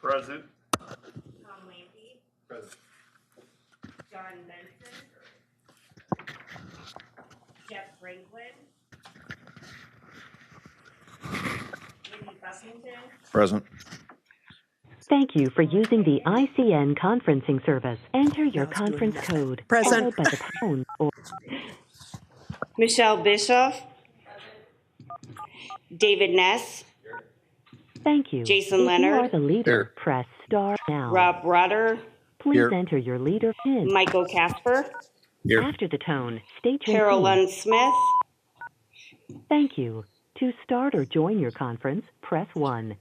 Present. Tom Lampy. Present. John Benson. Jeff Franklin. Andy Buffington. Present. Thank you for using the ICN conferencing service. Enter your conference code, Present. followed by the pound or Michelle Bischoff. David Ness. thank you. Jason If Leonard. you are the leader, Here. press star now. Rob Rutter. Please Here. enter your leader PIN. Michael Casper. Here. After the tone, state your PIN. Carolyn Smith. Thank you. To start or join your conference, press 1.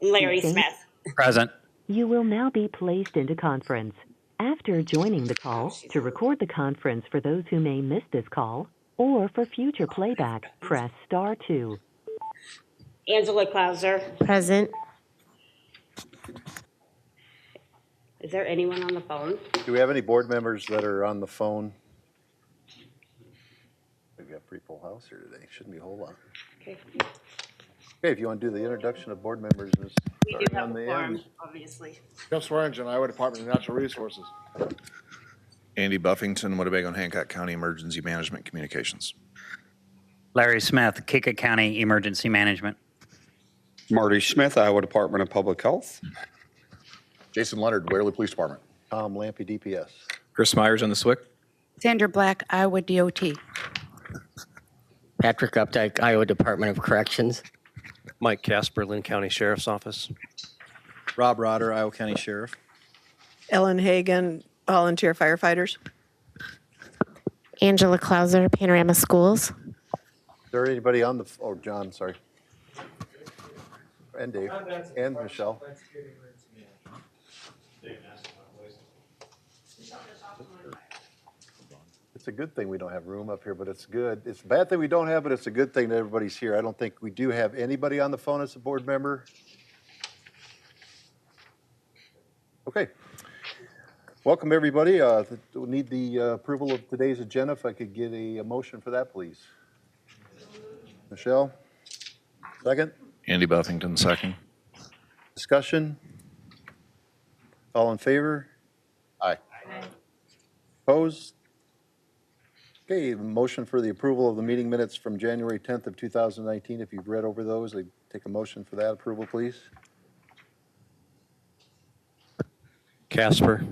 Larry Okay. Smith. Present. You will now be placed into conference. After joining the call, to record the conference for those who may miss this call, or for future playback, press star 2. Angela Clauser. Present. Is there anyone on the phone? Do we have any board members that are on the phone? We've got a pretty full house here today. Shouldn't be a whole lot. Okay. Okay, if you want to do the introduction of board members, We do starting have on a the forum, end. obviously. Jeff Swearingen, Iowa Department of Natural Resources. Andy Buffington, Winnebago and Hancock County Emergency Management Communications. Larry Smith, Kika County Emergency Management. Marty Smith, Iowa Department of Public Health. Jason Leonard, Waverly Police Department. Tom Lampy, DPS. Chris Myers on the SWIC. Sandra Black, Iowa DOT. Patrick Updike, Iowa Department of Corrections. Mike Casper, Lynn County Sheriff's Office. Rob Rotter, Iowa County Sheriff. Ellen Hagan, Volunteer Firefighters. Angela Clauser, Panorama Schools. Is there anybody on the, oh, John, sorry. And Dave, and Michelle. It's a good thing we don't have room up here, but it's good. It's a bad thing we don't have, but it's a good thing that everybody's here. I don't think we do have anybody on the phone as a board member. Okay. Welcome, everybody. We'll need the approval of today's agenda. If I could get a motion for that, please. Michelle? Second? Andy Buffington, second. Discussion? All in favor? Aye. Opposed? Okay, motion for the approval of the meeting minutes from January 10th of 2019. If you've read over those, I take a motion for that approval, please. Casper.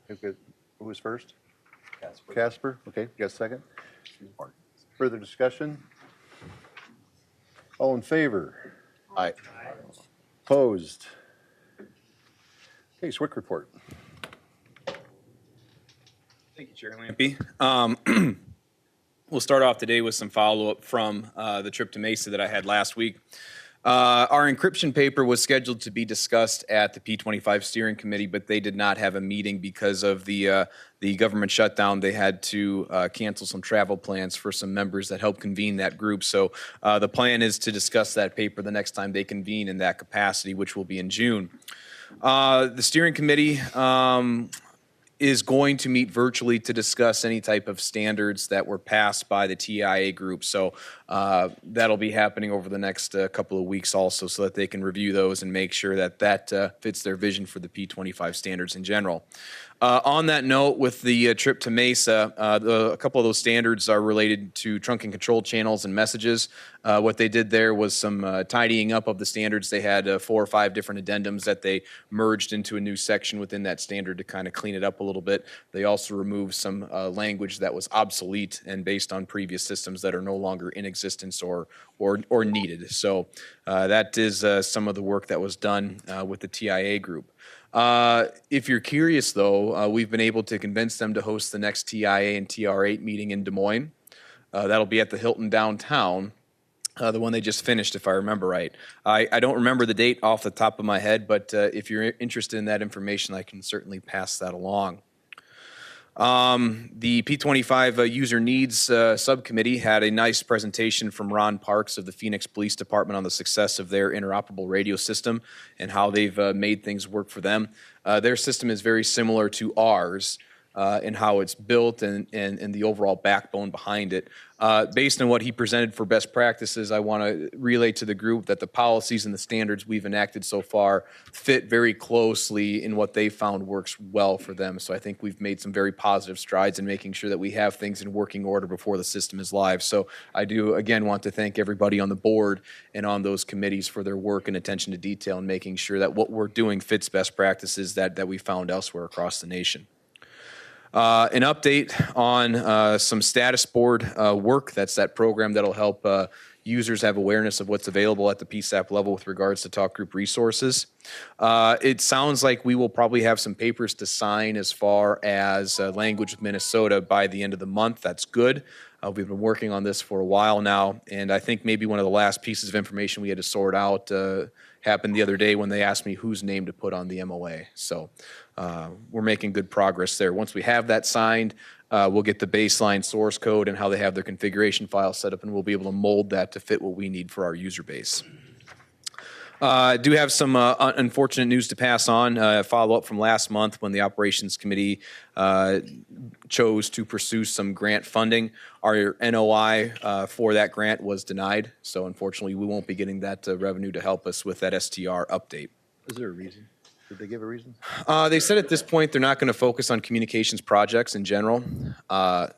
Who was first? Casper. Okay, you got a second? Further discussion? All in favor? Aye. Opposed? Okay, SWIC report. Thank you, Chair Lampy. We'll start off today with some follow-up from the trip to Mesa that I had last week. Our encryption paper was scheduled to be discussed at the P25 steering committee, but they did not have a meeting because of the government shutdown. They had to cancel some travel plans for some members that helped convene that group. So the plan is to discuss that paper the next time they convene in that capacity, which will be in June. The steering committee is going to meet virtually to discuss any type of standards that were passed by the TIA group. So that'll be happening over the next couple of weeks also, so that they can review those and make sure that that fits their vision for the P25 standards in general. On that note, with the trip to Mesa, a couple of those standards are related to trunk and control channels and messages. What they did there was some tidying up of the standards. They had 4 or 5 different addendums that they merged into a new section within that standard to kind of clean it up a little bit. They also removed some language that was obsolete and based on previous systems that are no longer in existence or needed. So that is some of the work that was done with the TIA group. If you're curious, though, we've been able to convince them to host the next TIA and TR8 meeting in Des Moines. That'll be at the Hilton downtown, the one they just finished, if I remember right. I don't remember the date off the top of my head, but if you're interested in that information, I can certainly pass that along. The P25 User Needs Subcommittee had a nice presentation from Ron Parks of the Phoenix Police Department on the success of their interoperable radio system and how they've made things work for them. Their system is very similar to ours. and how it's built and the overall backbone behind it. Based on what he presented for best practices, I want to relay to the group that the policies and the standards we've enacted so far fit very closely in what they found works well for them. So I think we've made some very positive strides in making sure that we have things in working order before the system is live. So I do, again, want to thank everybody on the board and on those committees for their work and attention to detail and making sure that what we're doing fits best practices that we found elsewhere across the nation. An update on some status board work. That's that program that'll help users have awareness of what's available at the PSAP level with regards to talk group resources. It sounds like we will probably have some papers to sign as far as language with Minnesota by the end of the month. That's good. We've been working on this for a while now, and I think maybe one of the last pieces of information we had to sort out happened the other day when they asked me whose name to put on the MOA. So we're making good progress there. Once we have that signed, we'll get the baseline source code and how they have their configuration file set up, and we'll be able to mold that to fit what we need for our user base. I do have some unfortunate news to pass on. Follow up from last month when the Operations Committee chose to pursue some grant funding. Our NOI for that grant was denied, so unfortunately we won't be getting that revenue to help us with that STR update. Is there a reason? Did they give a reason? They said at this point they're not going to focus on communications projects in general.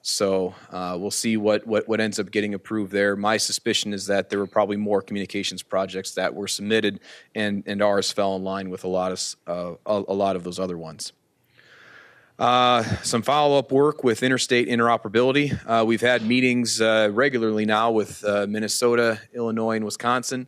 So we'll see what ends up getting approved there. My suspicion is that there were probably more communications projects that were submitted, and ours fell in line with a lot of those other ones. Some follow-up work with interstate interoperability. We've had meetings regularly now with Minnesota, Illinois, and Wisconsin.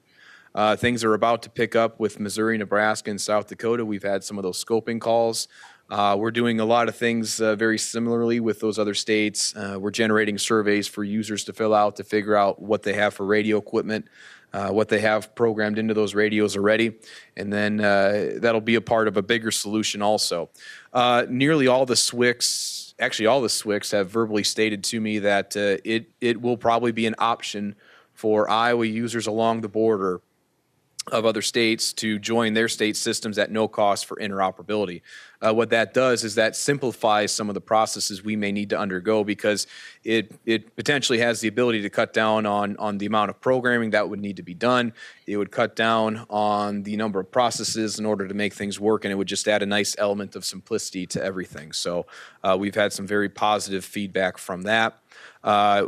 Things are about to pick up with Missouri, Nebraska, and South Dakota. We've had some of those scoping calls. We're doing a lot of things very similarly with those other states. We're generating surveys for users to fill out to figure out what they have for radio equipment, what they have programmed into those radios already, and then that'll be a part of a bigger solution also. Nearly all the SWICs, actually all the SWICs have verbally stated to me that it will probably be an option for Iowa users along the border of other states to join their state systems at no cost for interoperability. What that does is that simplifies some of the processes we may need to undergo because it potentially has the ability to cut down on the amount of programming that would need to be done. It would cut down on the number of processes in order to make things work, and it would just add a nice element of simplicity to everything. So we've had some very positive feedback from that.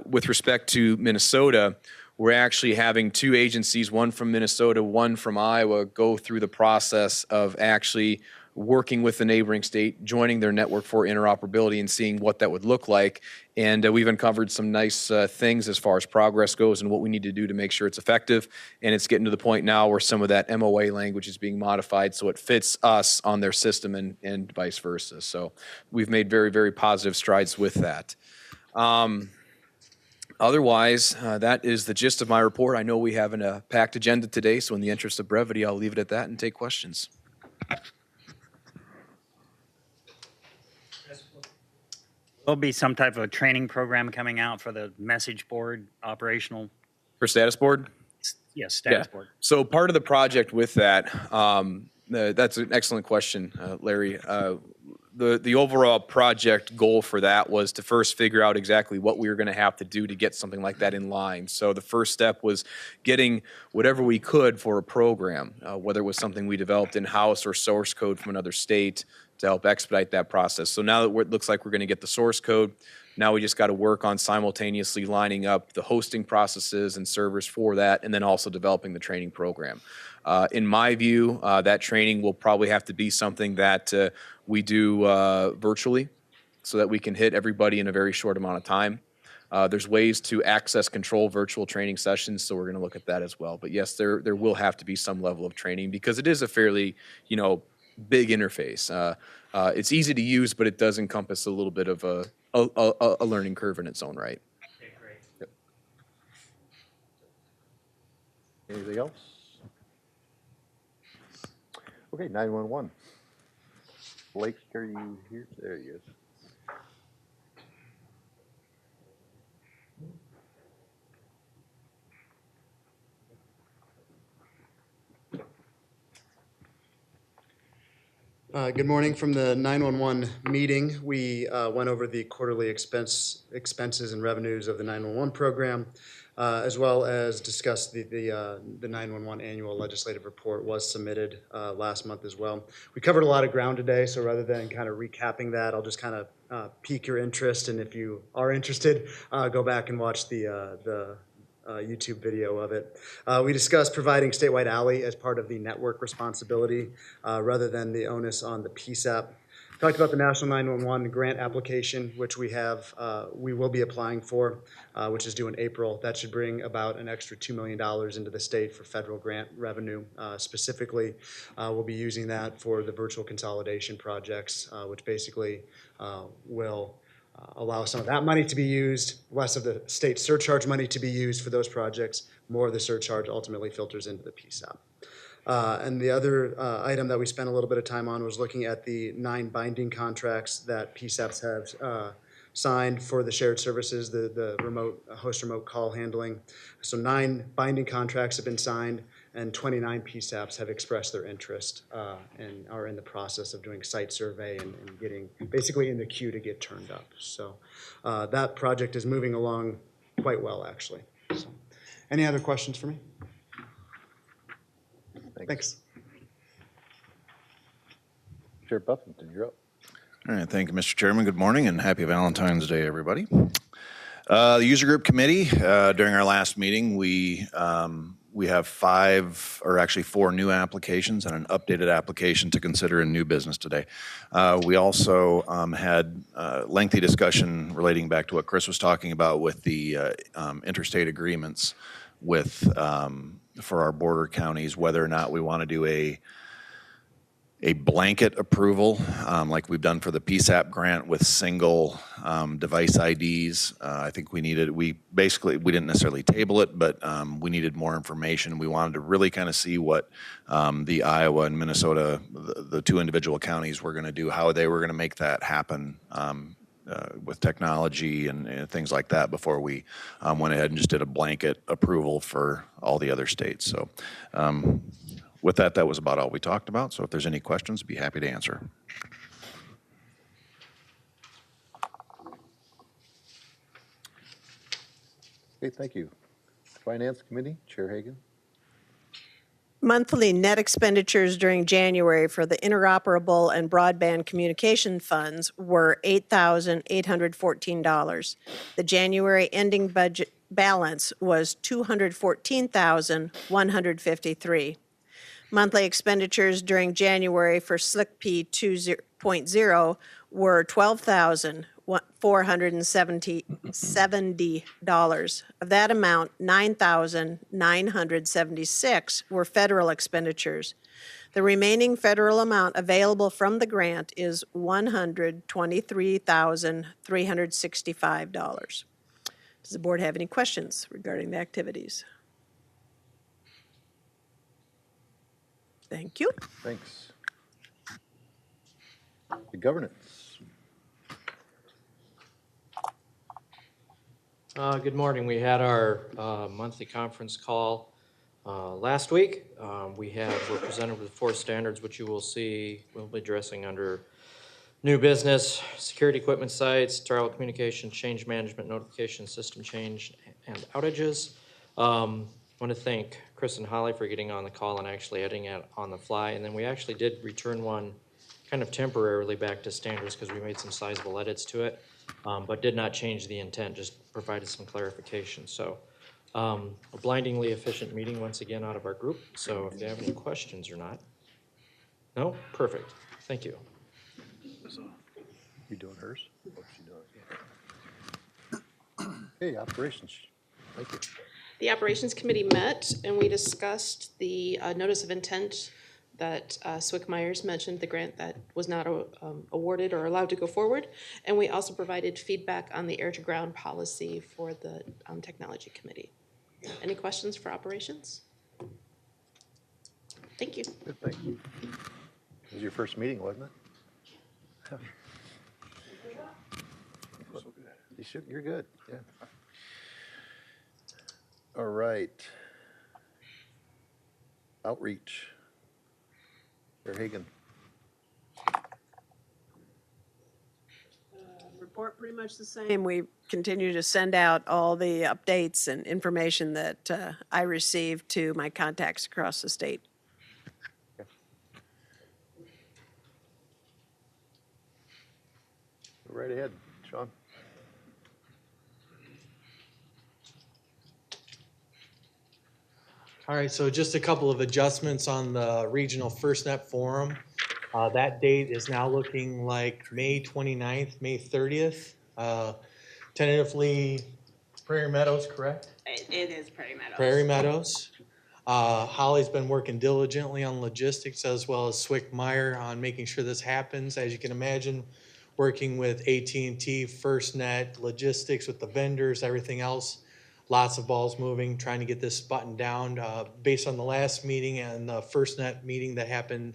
With respect to Minnesota, we're actually having two agencies, one from Minnesota, one from Iowa, go through the process of actually working with the neighboring state, joining their network for interoperability and seeing what that would look like. And we've uncovered some nice things as far as progress goes and what we need to do to make sure it's effective. And it's getting to the point now where some of that MOA language is being modified so it fits us on their system and vice versa. So we've made very, very positive strides with that. Otherwise, that is the gist of my report. I know we have a packed agenda today, so in the interest of brevity, I'll leave it at that and take questions. There'll be some type of a training program coming out for the message board operational. For status board? Yes, status board. So part of the project with that, that's an excellent question, Larry. The overall project goal for that was to first figure out exactly what we were going to have to do to get something like that in line. So the first step was getting whatever we could for a program, whether it was something we developed in-house or source code from another state to help expedite that process. So now that it looks like we're going to get the source code, now we just got to work on simultaneously lining up the hosting processes and servers for that, and then also developing the training program. In my view, that training will probably have to be something that we do virtually so that we can hit everybody in a very short amount of time. There's ways to access control virtual training sessions, so we're going to look at that as well. But yes, there will have to be some level of training because it is a fairly, big interface. It's easy to use, but it does encompass a little bit of a learning curve in its own right. Okay, great. Yep. Anything else? Okay, 911. Blake, are you here? There he is. Good morning from the 911 meeting. We went over the quarterly expenses and revenues of the 911 program, as well as discussed the 911 annual legislative report was submitted last month as well. We covered a lot of ground today, so rather than kind of recapping that, I'll just kind of pique your interest, and if you are interested, go back and watch the YouTube video of it. We discussed providing statewide alley as part of the network responsibility rather than the onus on the PSAP. Talked about the National 911 grant application, which we will be applying for, which is due in April. That should bring about an extra $2 million into the state for federal grant revenue. Specifically, we'll be using that for the virtual consolidation projects, which basically will allow some of that money to be used, less of the state surcharge money to be used for those projects. More of the surcharge ultimately filters into the PSAP. And the other item that we spent a little bit of time on was looking at the 9 binding contracts that PSAPs have signed for the shared services, the host remote call handling. So 9 binding contracts have been signed, and 29 PSAPs have expressed their interest and are in the process of doing site survey and getting basically in the queue to get turned up. So that project is moving along quite well, actually. So, any other questions for me? Thanks. Sheriff Buffington, you're up. All right, thank you, Mr. Chairman. Good morning and happy Valentine's Day, everybody. The user group committee, during our last meeting, we have 4 new applications and an updated application to consider in new business today. We also had lengthy discussion relating back to what Chris was talking about with the interstate agreements with for our border counties, whether or not we want to do a blanket approval like we've done for the PSAP grant with single device IDs. I think we didn't necessarily table it, but we needed more information. We wanted to really kind of see what the Iowa and Minnesota, the 2 individual counties, were going to do, how they were going to make that happen with technology and things like that before we went ahead and just did a blanket approval for all the other states. So with that, that was about all we talked about. So if there's any questions, I'd be happy to answer. Okay, thank you. Finance Committee, Chair Hagan. Monthly net expenditures during January for the interoperable and broadband communication funds were $8,814. The January ending budget balance was $214,153. Monthly expenditures during January for SLIC P 2.0 were $12,470. Of that amount, $9,976 were federal expenditures. The remaining federal amount available from the grant is $123,365. Does the board have any questions regarding the activities? Thank you. Thanks. The governance. Good morning. We had our monthly conference call last week. We're presented with 4 standards, which you will see we'll be addressing under new business, security equipment sites, trial communication, change management, notification, system change, and outages. I want to thank Chris and Holly for getting on the call and actually editing it on the fly. And then we actually did return one kind of temporarily back to standards because we made some sizable edits to it, but did not change the intent, just provided some clarification. So a blindingly efficient meeting once again out of our group. So if you have any questions or not. No? Perfect. Thank you. You doing hers? Okay, operations. Thank you. The Operations Committee met and we discussed the notice of intent that Swick Myers mentioned, the grant that was not awarded or allowed to go forward. And we also provided feedback on the air-to-ground policy for the Technology Committee. Any questions for Operations? Thank you. Good, thank you. It was your first meeting, wasn't it? You're good, yeah. All right. Outreach. Chair Hagan. report pretty much the same. We continue to send out all the updates and information that I receive to my contacts across the state. Go right ahead, Sean. All right, so just a couple of adjustments on the Regional FirstNet Forum. That date is now looking like May 29th, May 30th. Tentatively Prairie Meadows, correct? It is Prairie Meadows. Prairie Meadows. Holly's been working diligently on logistics as well as Swick Meyer on making sure this happens. As you can imagine, working with AT&T, FirstNet, logistics with the vendors, everything else. Lots of balls moving, trying to get this buttoned down. Based on the last meeting and the FirstNet meeting that happened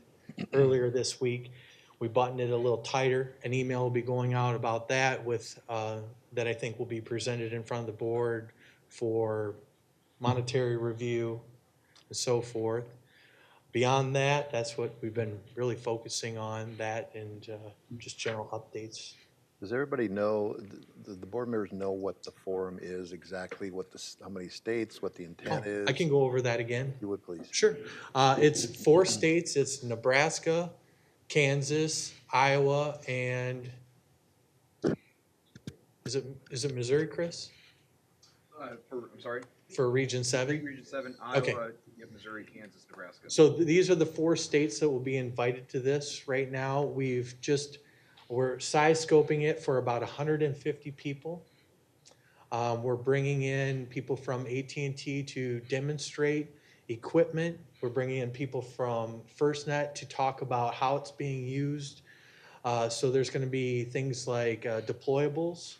earlier this week, we buttoned it a little tighter. An email will be going out about that with that I think will be presented in front of the board for monetary review and so forth. Beyond that, that's what we've been really focusing on, that and just general updates. Does everybody know, the board members know what the forum is exactly, what the, how many states, what the intent is? I can go over that again. If you would, please. Sure. It's 4 states. It's Nebraska, Kansas, Iowa, and is it Missouri, Chris? I'm sorry? For Region 7? Region 7, Iowa, Okay. Missouri, Kansas, Nebraska. So these are the 4 states that will be invited to this. Right now, we're size scoping it for about 150 people. We're bringing in people from AT&T to demonstrate equipment. We're bringing in people from FirstNet to talk about how it's being used. So there's going to be things like deployables.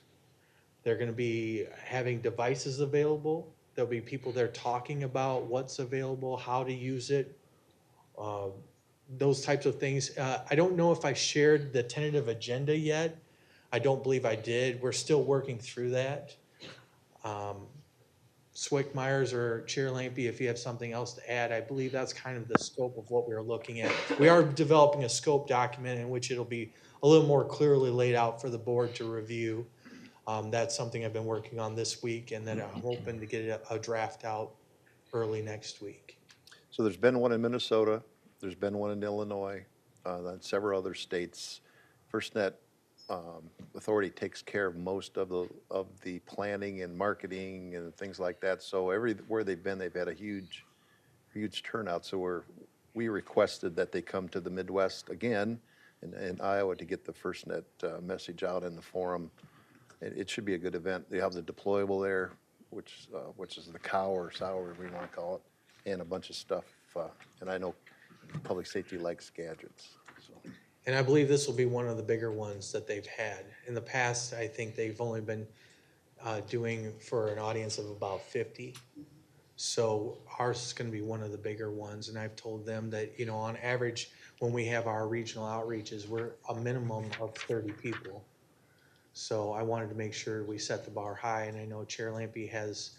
They're going to be having devices available. There'll be people there talking about what's available, how to use it, those types of things. I don't know if I shared the tentative agenda yet. I don't believe I did. We're still working through that. Swick Myers or Chair Lampy, if you have something else to add, I believe that's kind of the scope of what we're looking at. We are developing a scope document in which it'll be a little more clearly laid out for the board to review. That's something I've been working on this week, and then I'm hoping to get a draft out early next week. So there's been one in Minnesota, there's been one in Illinois, and several other states. FirstNet Authority takes care of most of the planning and marketing and things like that. So everywhere they've been, they've had a huge turnout. So we requested that they come to the Midwest again in Iowa to get the FirstNet message out in the forum. It should be a good event. They have the deployable there, which is the cow or sow, whatever you want to call it, and a bunch of stuff. And I know public safety likes gadgets. So. And I believe this will be one of the bigger ones that they've had. In the past, I think they've only been doing for an audience of about 50. So ours is going to be one of the bigger ones. And I've told them that, on average, when we have our regional outreaches, we're a minimum of 30 people. So I wanted to make sure we set the bar high. And I know Chair Lampy has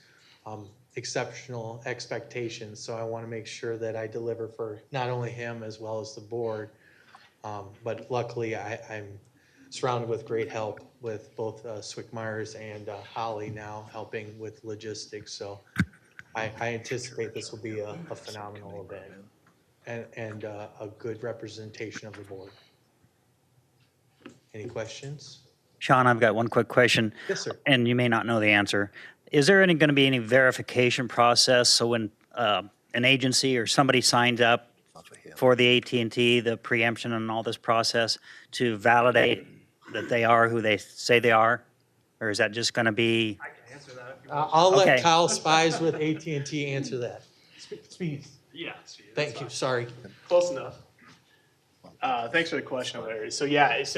exceptional expectations. So I want to make sure that I deliver for not only him as well as the board. But luckily, I'm surrounded with great help with both Swick Myers and Holly now helping with logistics. So I anticipate this will be a phenomenal event and a good representation of the board. Any questions? Sean, I've got one quick question. Yes, sir. And you may not know the answer. Is there going to be any verification process so when an agency or somebody signs up for the AT&T, the preemption and all this process to validate that they are who they say they are? Or is that just going to be? I can answer that. I'll let Okay. Kyle Spies with AT&T answer that. Speed. Yeah. Thank you. Sorry. Close enough. Thanks for the question, Larry. So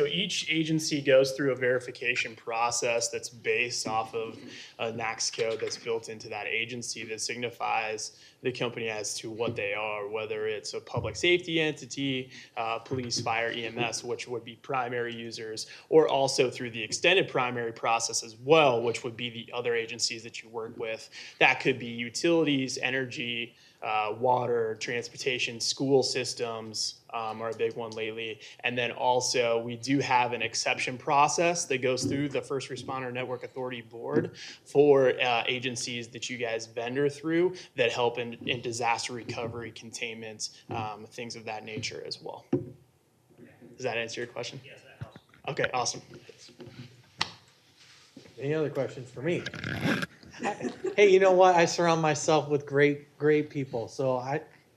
each agency goes through a verification process that's based off of a NAICS code that's built into that agency that signifies the company as to what they are, whether it's a public safety entity, police, fire, EMS, which would be primary users, or also through the extended primary process as well, which would be the other agencies that you work with. That could be utilities, energy, water, transportation, school systems are a big one lately. And then also we do have an exception process that goes through the First Responder Network Authority Board for agencies that you guys vendor through that help in disaster recovery, containment, things of that nature as well. Does that answer your question? Yes, that helps. Okay, awesome. Any other questions for me? Hey, you know what? I surround myself with great people, so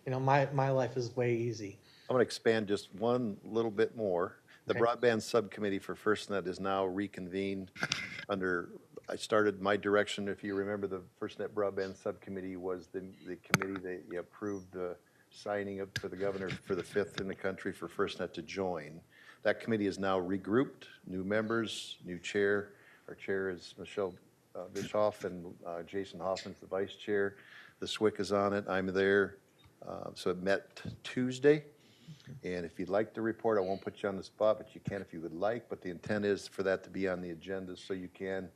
my life is way easy. I'm going to expand just one little bit more. The Okay. Broadband Subcommittee for FirstNet is now reconvened under, I started my direction, if you remember, the FirstNet Broadband Subcommittee was the committee that approved the signing up for the governor for the 5th in the country for FirstNet to join. That committee is now regrouped, new members, new chair. Our chair is Michelle Bischoff, and Jason Hoffman's the vice chair. The SWIC is on it, I'm there. So it met Tuesday. And if you'd like to report, I won't put you on the spot, but you can if you would like. But the intent is for that to be on the agenda so you can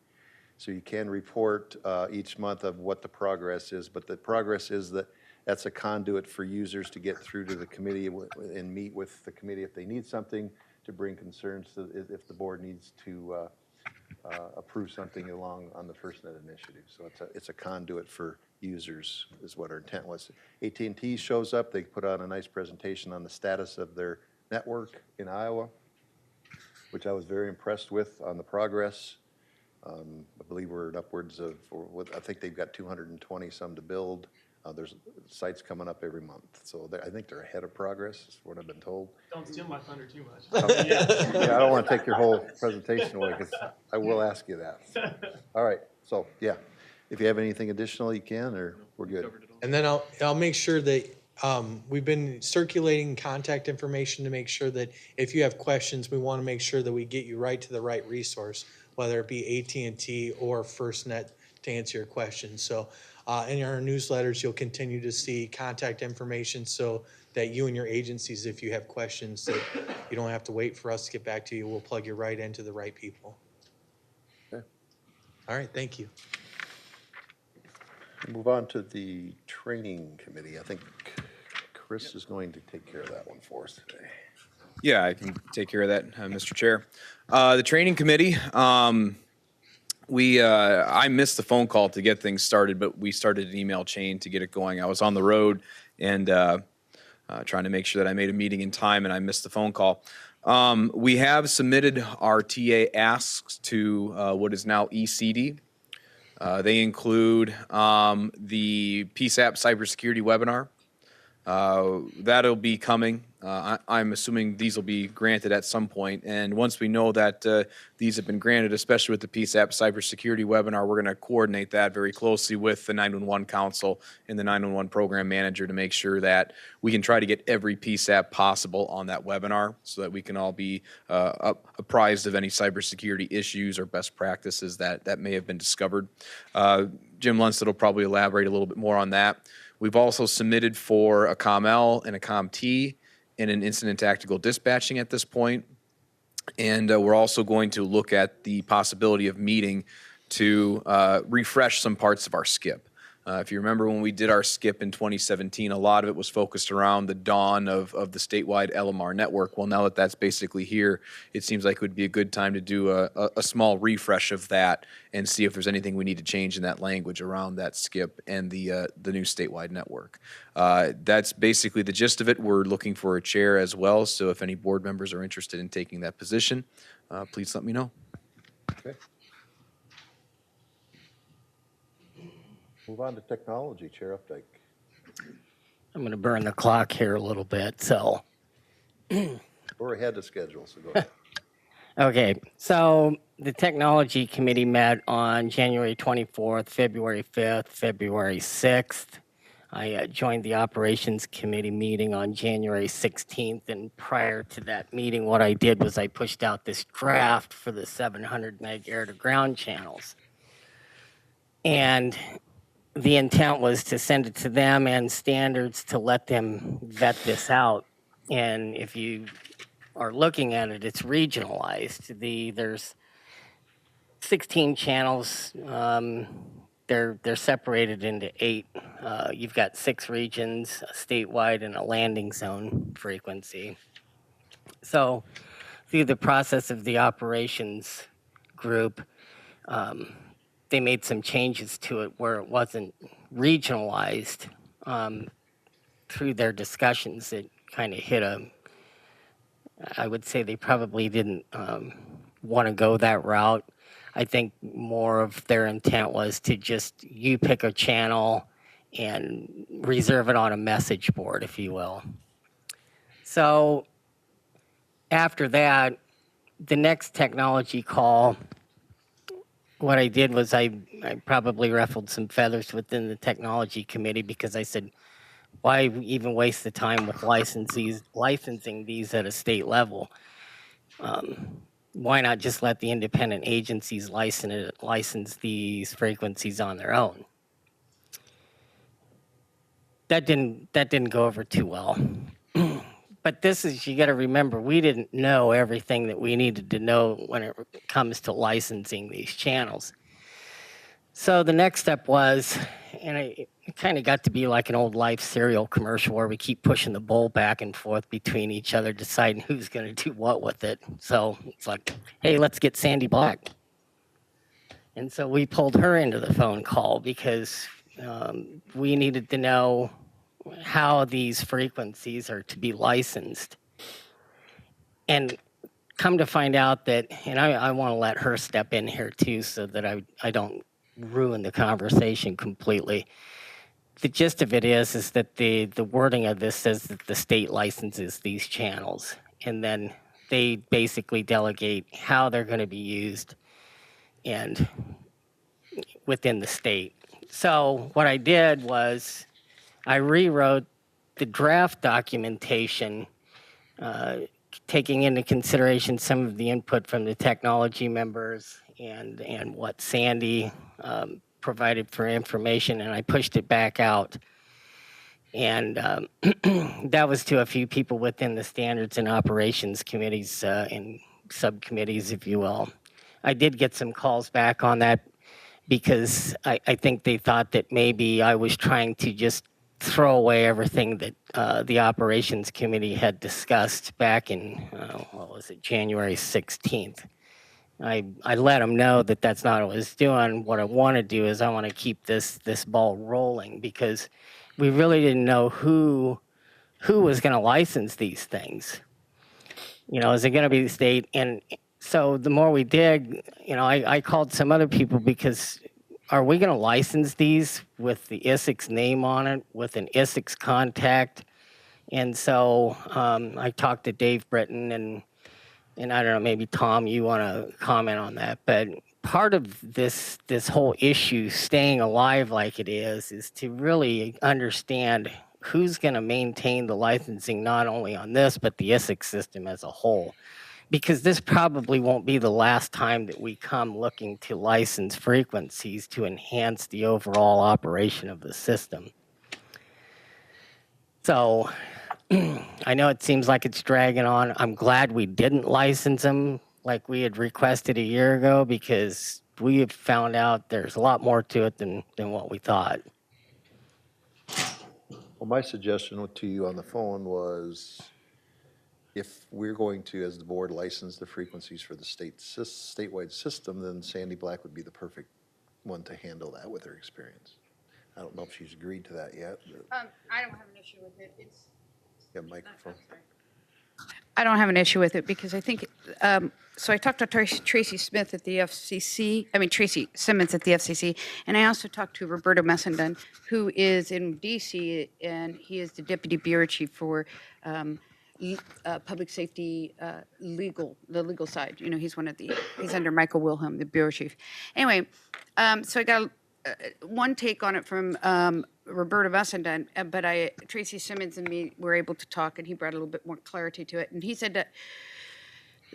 report each month of what the progress is. But the progress is that's a conduit for users to get through to the committee and meet with the committee if they need something, to bring concerns to, if the board needs to approve something along on the FirstNet initiative. So it's a conduit for users is what our intent was. AT&T shows up, they put on a nice presentation on the status of their network in Iowa, which I was very impressed with on the progress. I believe we're at upwards of, I think they've got 220 some to build. There's sites coming up every month. So I think they're ahead of progress, is what I've been told. Don't steal my thunder too much. Yeah, I don't want to take your whole presentation away because I will ask you that. All right, so yeah, if you have anything additional, you can, or we're good. And then I'll make sure that we've been circulating contact information to make sure that if you have questions, we want to make sure that we get you right to the right resource, whether it be AT&T or FirstNet to answer your questions. So in our newsletters, you'll continue to see contact information so that you and your agencies, if you have questions, that you don't have to wait for us to get back to you. We'll plug you right into the right people. Okay. All right, thank you. Move on to the training committee. I think Chris is going to take care of that one for us today. Yeah, I can take care of that, Mr. Chair. The training committee, I missed the phone call to get things started, but we started an email chain to get it going. I was on the road and trying to make sure that I made a meeting in time, and I missed the phone call. We have submitted our TA asks to what is now ECD. They include the PSAP cybersecurity webinar. That'll be coming. I'm assuming these will be granted at some point. And once we know that these have been granted, especially with the PSAP cybersecurity webinar, we're going to coordinate that very closely with the 911 Council and the 911 Program Manager to make sure that we can try to get every PSAP possible on that webinar so that we can all be apprised of any cybersecurity issues or best practices that may have been discovered. Jim Lundstedt will probably elaborate a little bit more on that. We've also submitted for a COM-L and a COM-T and an incident tactical dispatching at this point. And we're also going to look at the possibility of meeting to refresh some parts of our skip. If you remember when we did our skip in 2017, a lot of it was focused around the dawn of the statewide LMR network. Well, now that that's basically here, it seems like it would be a good time to do a small refresh of that and see if there's anything we need to change in that language around that skip and the new statewide network. That's basically the gist of it. We're looking for a chair as well, so if any board members are interested in taking that position, please let me know. Okay. Move on to technology, Chair Updike. I'm going to burn the clock here a little bit, so. We're ahead of schedule, so go ahead. Okay, so the Technology Committee met on January 24th, February 5th, February 6th. I joined the Operations Committee meeting on January 16th, and prior to that meeting, what I did was I pushed out this draft for the 700 meg air-to-ground channels. And the intent was to send it to them and standards to let them vet this out. And if you are looking at it, it's regionalized. There's 16 channels that they're separated into 8. You've got 6 regions, a statewide, and a landing zone frequency. So through the process of the operations group, they made some changes to it where it wasn't regionalized. Through their discussions, it kind of hit I would say they probably didn't want to go that route. I think more of their intent was to just, you pick a channel and reserve it on a message board, if you will. So after that, the next technology call, what I did was I probably ruffled some feathers within the technology committee, because I said, why even waste the time with licensing these at a state level? Why not just let the independent agencies license these frequencies on their own? That didn't go over too well. But this is, you got to remember, we didn't know everything that we needed to know when it comes to licensing these channels. So the next step was, and it kind of got to be like an old Life cereal commercial where we keep pushing the bowl back and forth between each other, deciding who's going to do what with it. So it's like, hey, let's get Sandy Black. And so we pulled her into the phone call because we needed to know how these frequencies are to be licensed. And come to find out that, and I want to let her step in here too so that I don't ruin the conversation completely. The gist of it is that the wording of this says that the state licenses these channels, and then they basically delegate how they're going to be used and within the state. So what I did was I rewrote the draft documentation, taking into consideration some of the input from the technology members and what Sandy provided for information, and I pushed it back out. And that was to a few people within the standards and operations committees and subcommittees, if you will. I did get some calls back on that because I think they thought that maybe I was trying to just throw away everything that the operations committee had discussed back in, what was it, January 16th. I let them know that that's not what I was doing. What I want to do is I want to keep this ball rolling, because we really didn't know who was going to license these things. You know, is it going to be the state? And so the more we dig, you know, I called some other people, because are we going to license these with the Isicsb name on it, with an Isicsb contact? And so I talked to Dave Britton, and I don't know, maybe Tom, you want to comment on that. But part of this whole issue staying alive like it is to really understand who's going to maintain the licensing, not only on this, but the Isicsb system as a whole. Because this probably won't be the last time that we come looking to license frequencies to enhance the overall operation of the system. So I know it seems like it's dragging on. I'm glad we didn't license them like we had requested a year ago, because we have found out there's a lot more to it than what we thought. Well, my suggestion to you on the phone was, if we're going to, as the board, license the frequencies for the statewide system, then Sandy Black would be the perfect one to handle that with her experience. I don't know if she's agreed to that yet. I don't have an issue with it. Yeah, microphone. I don't have an issue with it because I think, so I talked to Tracy Smith at the FCC, Tracy Simmons at the FCC, and I also talked to Roberto Messendon, who is in DC, and he is the Deputy Bureau Chief for public safety, the legal side. You know, he's he's under Michael Wilhelm, the Bureau Chief. Anyway, so I got one take on it from Roberta Messendon, but Tracy Simmons and me were able to talk, and he brought a little bit more clarity to it. And he said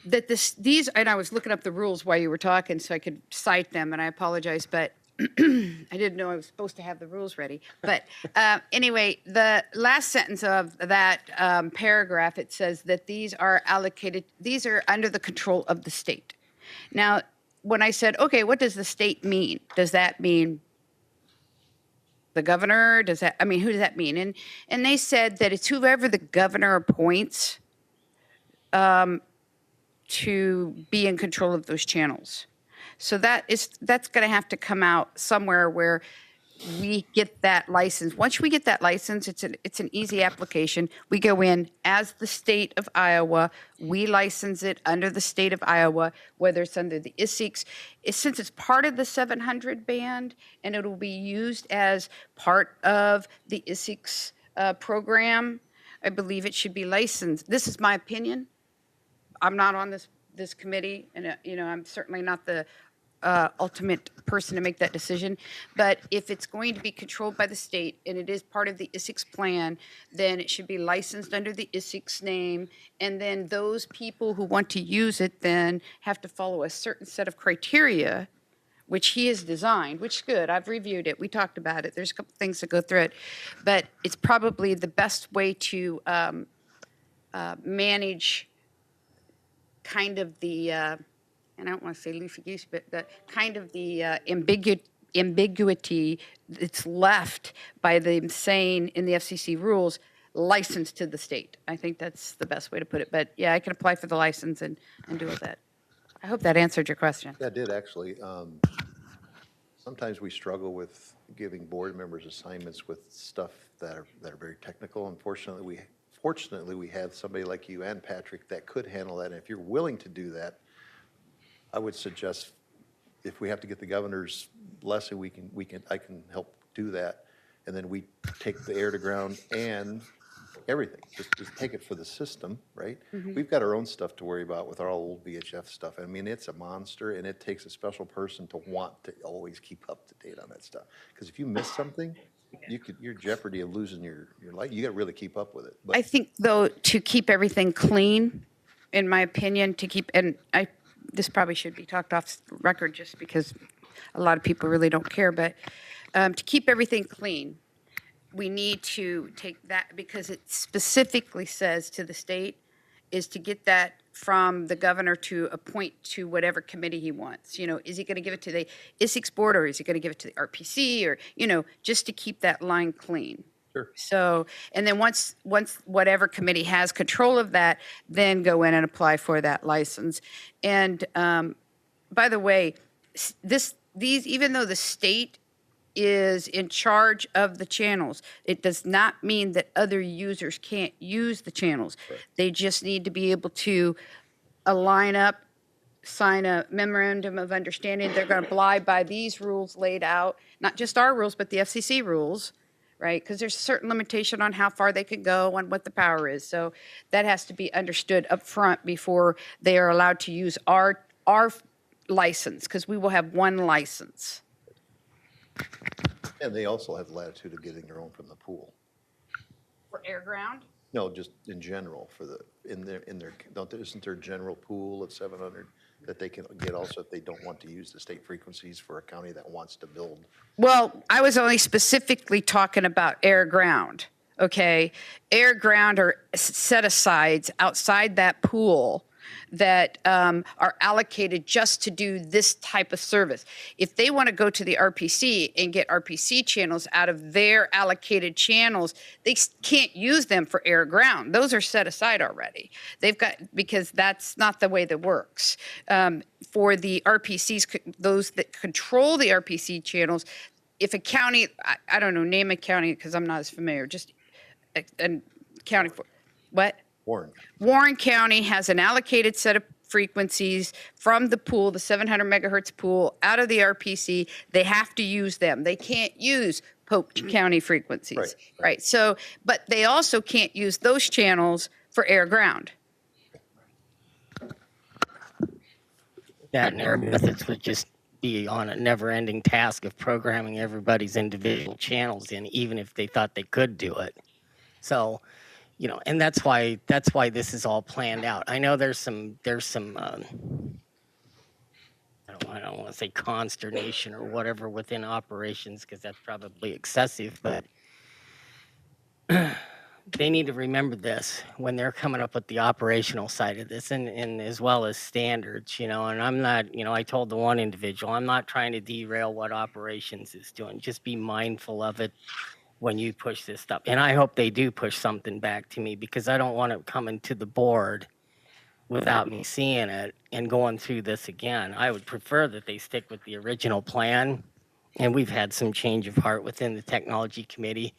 that these, and I was looking up the rules while you were talking so I could cite them, and I apologize, but I didn't know I was supposed to have the rules ready. But anyway, the last sentence of that paragraph, it says that these are under the control of the state. Now, when I said, okay, what does the state mean? Does that mean The governor, does that, I mean, who does that mean? And they said that it's whoever the governor appoints to be in control of those channels. So that's going to have to come out somewhere where we get that license. Once we get that license, it's an easy application. We go in as the state of Iowa. We license it under the state of Iowa, whether it's under the Isicsb. Since it's part of the 700 band and it will be used as part of the Isicsb program, I believe it should be licensed. This is my opinion. I'm not on this committee, and I'm certainly not the ultimate person to make that decision. But if it's going to be controlled by the state and it is part of the Isicsb plan, then it should be licensed under the Isicsb name. And then those people who want to use it then have to follow a certain set of criteria, which he has designed, which is good. I've reviewed it. We talked about it. There's a couple things to go through it. But it's probably the best way to manage kind of the, and I don't want to say loosey goose, but the kind of the ambiguity that's left by them saying in the FCC rules, licensed to the state. I think that's the best way to put it. But yeah, I can apply for the license and do all that. I hope that answered your question. That did, actually. Sometimes we struggle with giving board members assignments with stuff that are very technical. Unfortunately, fortunately, we have somebody like you and Patrick that could handle that. And if you're willing to do that, I would suggest if we have to get the governor's blessing, I can help do that. And then we take the air to ground and everything. Just take it for the system, right? Mm-hmm. We've got our own stuff to worry about with our old VHF stuff. I mean, it's a monster, and it takes a special person to want to always keep up to date on that stuff. Because if you miss something, you're in jeopardy of losing your life. You got to really keep up with it. But I think, though, to keep everything clean, in my opinion, this probably should be talked off record just because a lot of people really don't care, but to keep everything clean, we need to take that, because it specifically says to the state, is to get that from the governor to appoint to whatever committee he wants. Is he going to give it to the Isicsb board, or is he going to give it to the RPC, or, just to keep that line clean. Sure. So, and then once whatever committee has control of that, then go in and apply for that license. And by the way, these even though the state is in charge of the channels, it does not mean that other users can't use the channels. Right. They just need to be able to align up, sign a memorandum of understanding. They're going to abide by these rules laid out, not just our rules, but the FCC rules, right? Because there's a certain limitation on how far they can go and what the power is. So that has to be understood up front before they are allowed to use our license, because we will have one license. And they also have the latitude of getting their own from the pool. For air ground? No, just in general isn't there a general pool of 700 that they can get also if they don't want to use the state frequencies for a county that wants to build? Well, I was only specifically talking about air ground, okay? Air ground are set-asides outside that pool that are allocated just to do this type of service. If they want to go to the RPC and get RPC channels out of their allocated channels, they can't use them for air ground. Those are set aside already. Because that's not the way that works. For the RPCs, those that control the RPC channels, if a county, I don't know, name a county because I'm not as familiar, just a county for, what? Warren County has an allocated set of frequencies from the pool, the 700 megahertz pool, out of the RPC. They have to use them. They can't use Polk County frequencies. Right. So, but they also can't use those channels for air ground. That and air methods would just be on a never-ending task of programming everybody's individual channels in, even if they thought they could do it. So, and that's why this is all planned out. I know there's some I don't want to say consternation or whatever within operations, because that's probably excessive, but they need to remember this when they're coming up with the operational side of this and as well as standards, and I'm not, I told the one individual, I'm not trying to derail what operations is doing. Just be mindful of it when you push this stuff. And I hope they do push something back to me because I don't want it coming to the board without me seeing it and going through this again. I would prefer that they stick with the original plan. And we've had some change of heart within the technology committee.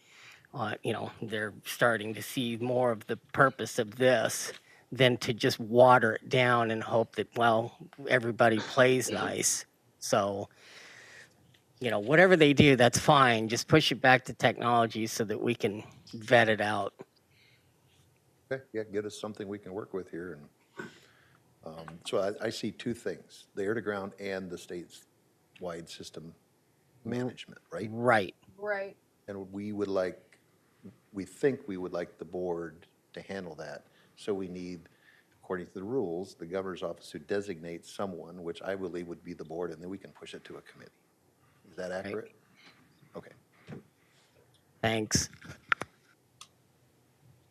They're starting to see more of the purpose of this than to just water it down and hope that, everybody plays nice. So, whatever they do, that's fine. Just push it back to technology so that we can vet it out. Okay, yeah, get us something we can work with here. And so I see two things, the air-to-ground and the statewide system management, right? Right. Right. And we think we would like the board to handle that. So we need, according to the rules, the governor's office to designate someone, which I believe would be the board, and then we can push it to a committee. Is that accurate? Okay. Thanks.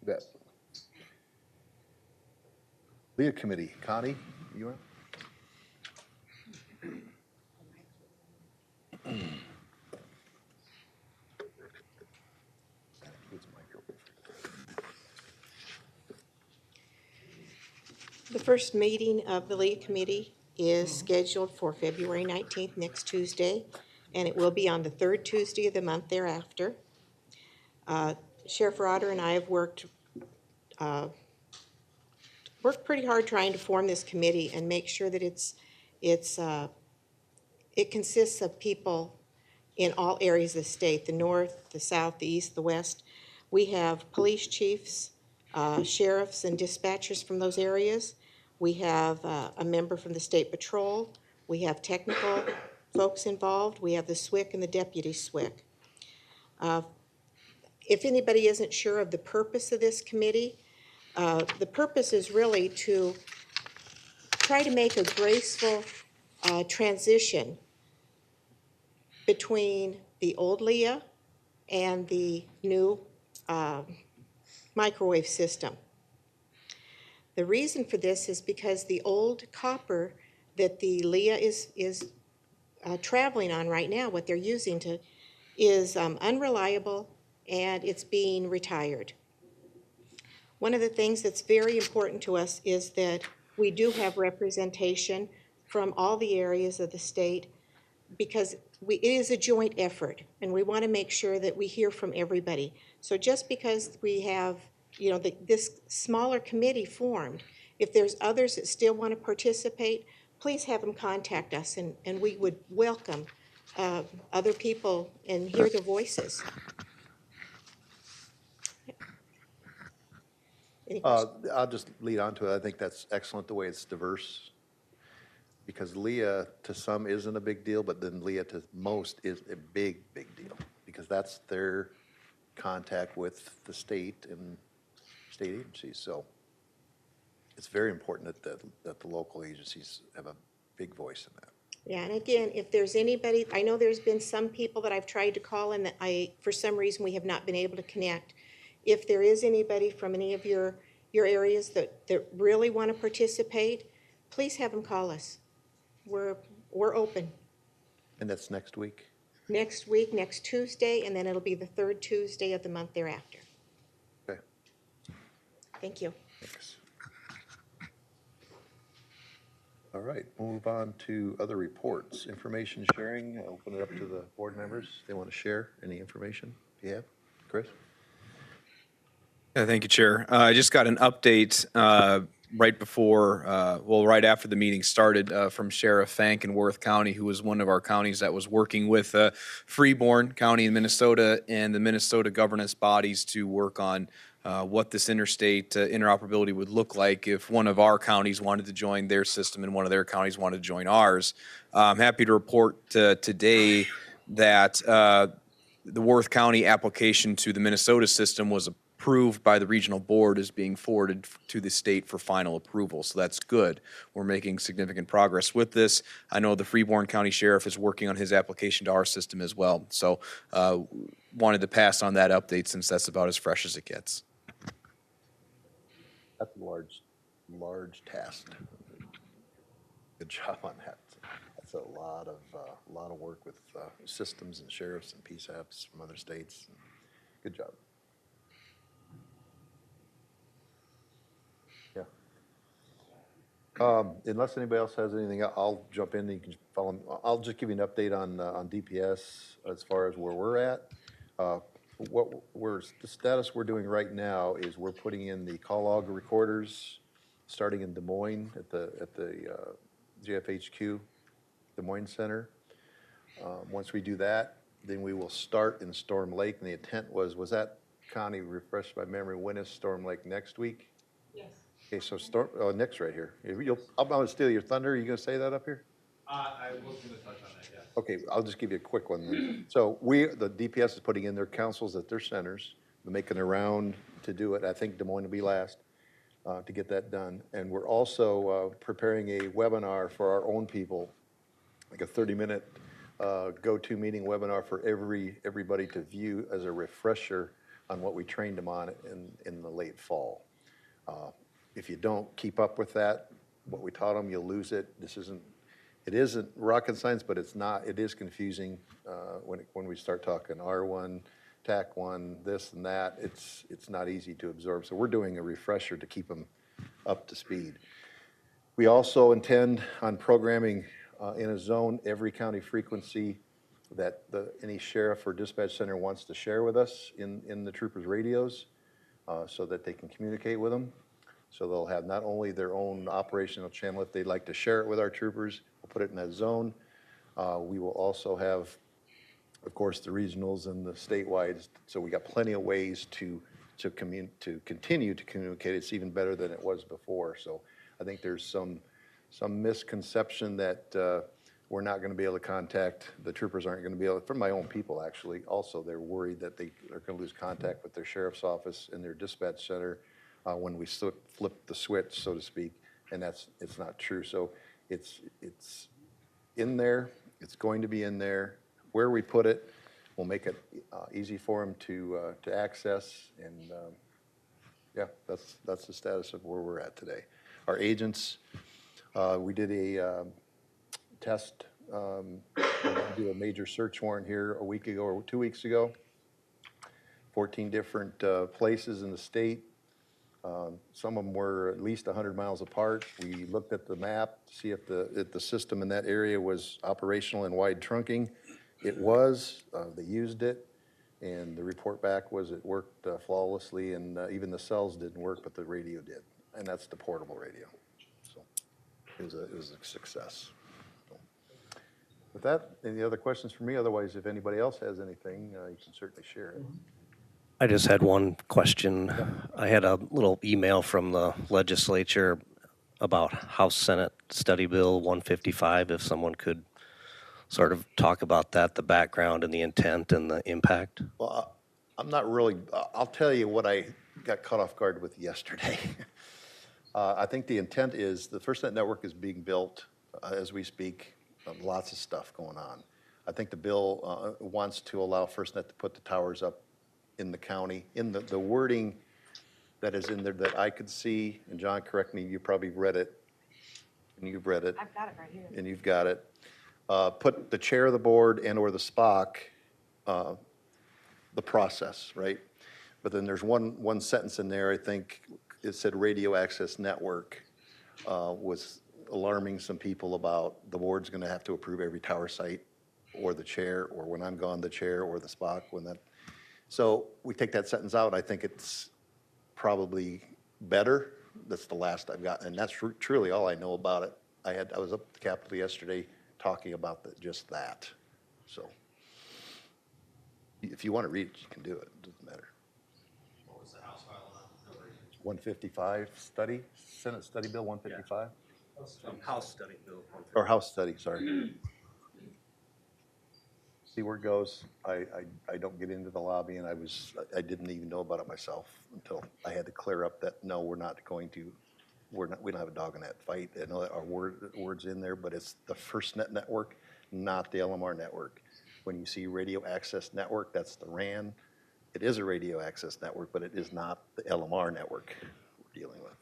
You bet. Lead committee, Connie, you want? The first meeting of the lead committee is scheduled for February 19th, next Tuesday, and it will be on the third Tuesday of the month thereafter. Sheriff Rotter and I have worked pretty hard trying to form this committee and make sure that it consists of people in all areas of the state, the north, the south, the east, the west. We have police chiefs, sheriffs, and dispatchers from those areas. We have a member from the State Patrol. We have technical folks involved. We have the SWIC and the deputy SWIC. If anybody isn't sure of the purpose of this committee, the purpose is really to try to make a graceful transition between the old LEA and the new microwave system. The reason for this is because the old copper that the LEA is traveling on right now, what they're using is unreliable, and it's being retired. One of the things that's very important to us is that we do have representation from all the areas of the state because it is a joint effort, and we want to make sure that we hear from everybody. So just because we have, this smaller committee formed, if there's others that still want to participate, please have them contact us, and we would welcome other people and hear their voices. I'll just lead on to it. I think that's excellent the way it's diverse, because LEA to some isn't a big deal, but then LEA to most is a big, big deal, because that's their contact with the state and state agencies. So it's very important that the local agencies have a big voice in that. Yeah, and again, if there's anybody, I know there's been some people that I've tried to call and that for some reason, we have not been able to connect. If there is anybody from any of your areas that really want to participate, please have them call us. We're open. And that's next week? Next week, next Tuesday, and then it'll be the third Tuesday of the month thereafter. Okay. Thank you. Thanks. All right, move on to other reports. Information sharing, I'll open it up to the board members. They want to share any information you have? Chris? Thank you, Chair. I just got an update right after the meeting started from Sheriff Fank in Worth County, who was one of our counties that was working with Freeborn County in Minnesota and the Minnesota governance bodies to work on what this interstate interoperability would look like if one of our counties wanted to join their system and one of their counties wanted to join ours. I'm happy to report today that the Worth County application to the Minnesota system was approved by the regional board is being forwarded to the state for final approval. So that's good. We're making significant progress with this. I know the Freeborn County Sheriff is working on his application to our system as well. So wanted to pass on that update since that's about as fresh as it gets. That's a large task. Good job on that. That's a lot of work with systems and sheriffs and PSAPs from other states. Good job. Yeah. Unless anybody else has anything, I'll jump in and you can follow me. I'll just give you an update on DPS as far as where we're at. The status we're doing right now is we're putting in the call log recorders, starting in Des Moines at the GFHQ, Des Moines Center. Once we do that, then we will start in Storm Lake. And the intent was that, Connie, refresh my memory, when is Storm Lake next week? Yes. Okay, so Nick's right here. I'm going to steal your thunder. Are you going to say that up here? I was going to touch on that, yes. Okay, I'll just give you a quick one then. So the DPS is putting in their councils at their centers, they're making a round to do it. I think Des Moines will be last to get that done. And we're also preparing a webinar for our own people, like a 30-minute go-to meeting webinar for everybody to view as a refresher on what we trained them on in the late fall. If you don't keep up with that, what we taught them, you'll lose it. It isn't rocket science, but it is confusing when we start talking R1, TAC 1, this and that. It's not easy to absorb. So we're doing a refresher to keep them up to speed. We also intend on programming in a zone every county frequency that any sheriff or dispatch center wants to share with us in the troopers' radios so that they can communicate with them. So they'll have not only their own operational channel, if they'd like to share it with our troopers, we'll put it in that zone. We will also have, of course, the regionals and the statewide. So we got plenty of ways to continue to communicate. It's even better than it was before. So I think there's some misconception that we're not going to be able to contact, the troopers aren't going to be able, from my own people actually, also they're worried that they are going to lose contact with their sheriff's office and their dispatch center when we flip the switch, so to speak, and it's not true. So it's in there, it's going to be in there. Where we put it, we'll make it easy for them to access, and yeah, that's the status of where we're at today. Our agents, we did a test, do a major search warrant here a week ago or 2 weeks ago, 14 different places in the state. Some of them were at least 100 miles apart. We looked at the map to see if the system in that area was operational and wide trunking. It was. They used it, and the report back was it worked flawlessly, and even the cells didn't work, but the radio did, and that's the portable radio. So it was a success. So, with that, any other questions for me? Otherwise, if anybody else has anything, you can certainly share it. I just had one question. I had a little email from the legislature about House Senate Study Bill 155, if someone could sort of talk about that, the background and the intent and the impact. Well, I'm not really, I'll tell you what I got caught off guard with yesterday. I think the intent is the FirstNet network is being built as we speak, lots of stuff going on. I think the bill wants to allow FirstNet to put the towers up in the county. In the wording that is in there that I could see, and John, correct me, you probably read it, and you've read it. I've got it right here. And you've got it. Put the chair of the board and or the SPOC, the process, right? But then there's one sentence in there, I think it said radio access network, was alarming some people about the board's gonna have to approve every tower site or the chair, or when I'm gone, the chair or the SPOC when that. So we take that sentence out. I think it's probably better. That's the last I've got, and that's truly all I know about it. I was up at the Capitol yesterday talking about just that. So if you want to read it, you can do it. It doesn't matter. What was the House file number? 155 study, Senate Study Bill 155? House Study Bill. Or House Study, sorry. See where it goes. I don't get into the lobby, and I didn't even know about it myself until I had to clear up that no, we don't have a dog in that fight. I know that our words in there, but it's the FirstNet network, not the LMR network. When you see radio access network, that's the RAN. It is a radio access network, but it is not the LMR network we're dealing with.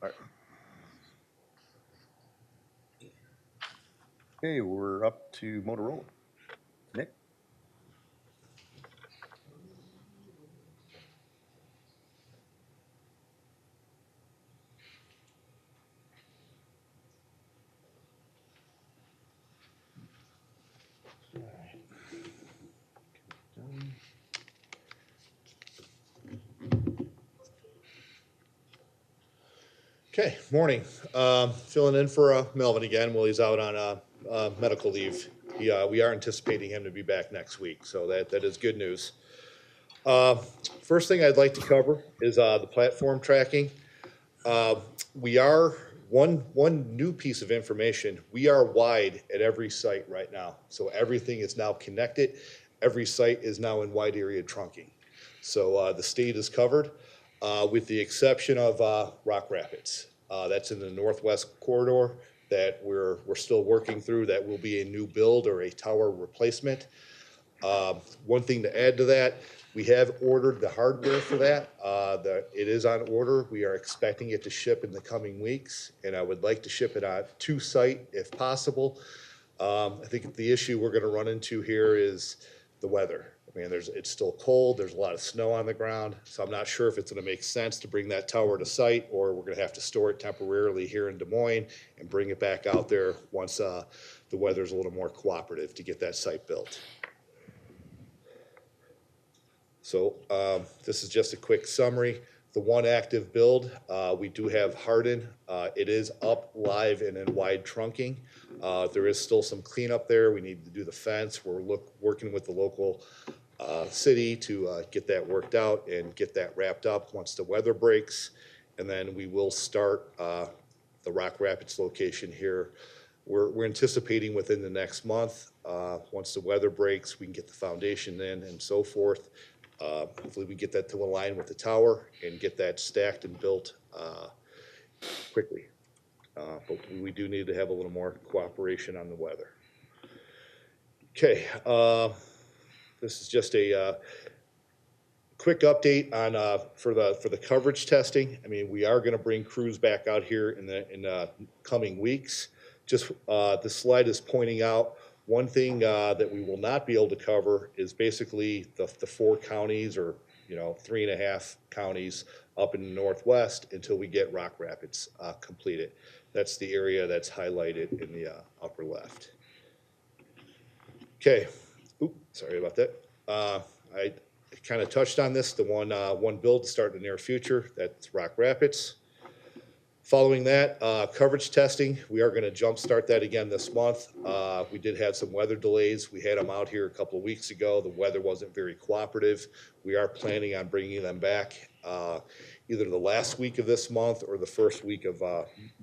All right. Okay, we're up to Motorola. Nick? Okay, morning. Filling in for Melvin again while he's out on medical leave. We are anticipating him to be back next week, so that is good news. First thing I'd like to cover is the platform tracking. We are, one new piece of information, we are wide at every site right now. So everything is now connected. Every site is now in wide area trunking. So the state is covered with the exception of Rock Rapids. That's in the northwest corridor that we're still working through. That will be a new build or a tower replacement. One thing to add to that, we have ordered the hardware for that. It is on order. We are expecting it to ship in the coming weeks, and I would like to ship it on to site if possible. I think the issue we're going to run into here is the weather. I mean, it's still cold. There's a lot of snow on the ground, so I'm not sure if it's going to make sense to bring that tower to site, or we're going to have to store it temporarily here in Des Moines and bring it back out there once the weather's a little more cooperative to get that site built. So this is just a quick summary. The one active build, we do have Hardin. It is up live and in wide trunking. There is still some cleanup there. We need to do the fence. We're working with the local city to get that worked out and get that wrapped up once the weather breaks. And then we will start the Rock Rapids location here. We're anticipating within the next month, once the weather breaks, we can get the foundation in and so forth. Hopefully we get that to align with the tower and get that stacked and built quickly. But we do need to have a little more cooperation on the weather. Okay, this is just a quick update on for the coverage testing. I mean, we are going to bring crews back out here in the coming weeks. Just this slide is pointing out one thing that we will not be able to cover is basically the 4 counties or 3.5 counties up in the northwest until we get Rock Rapids completed. That's the area that's highlighted in the upper left. Okay, sorry about that. I kind of touched on this. The one build to start in the near future, that's Rock Rapids. Following that, coverage testing, we are going to jumpstart that again this month. We did have some weather delays. We had them out here a couple of weeks ago. The weather wasn't very cooperative. We are planning on bringing them back either the last week of this month or the first week of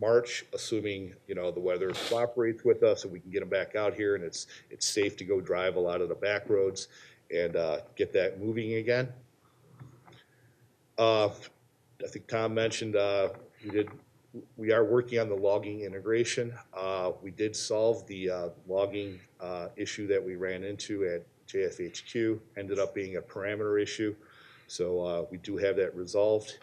March, assuming the weather cooperates with us and we can get them back out here and it's safe to go drive a lot of the back roads and get that moving again. I think Tom mentioned we are working on the logging integration. We did solve the logging issue that we ran into at JFHQ, ended up being a parameter issue. So we do have that resolved.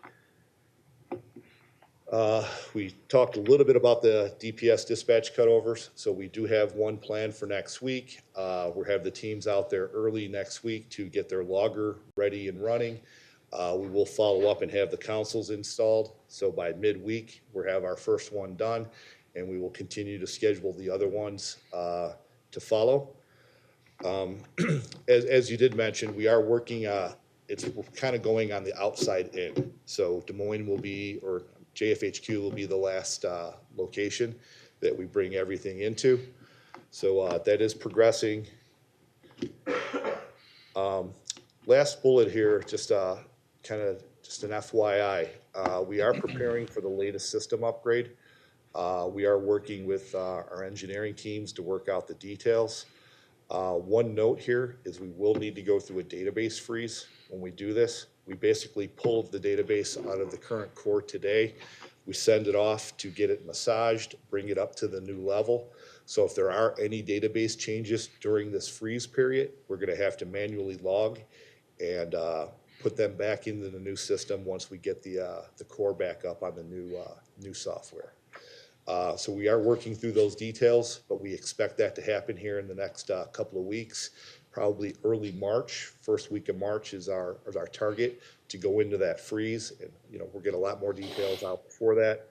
We talked a little bit about the DPS dispatch cutovers. So we do have one planned for next week. We'll have the teams out there early next week to get their logger ready and running. We will follow up and have the consoles installed. So by midweek, we'll have our first one done, and we will continue to schedule the other ones to follow. As you did mention, we are working, it's kind of going on the outside in. So Des Moines will be, or JFHQ will be the last location that we bring everything into. So that is progressing. Last bullet here, just kind of just an FYI. We are preparing for the latest system upgrade. We are working with our engineering teams to work out the details. One note here is we will need to go through a database freeze when we do this. We basically pull the database out of the current core today. We send it off to get it massaged, bring it up to the new level. So if there are any database changes during this freeze period, we're going to have to manually log and put them back into the new system once we get the core back up on the new software. So we are working through those details, but we expect that to happen here in the next couple of weeks, probably early March. First week of March is our target to go into that freeze, and we'll get a lot more details out before that.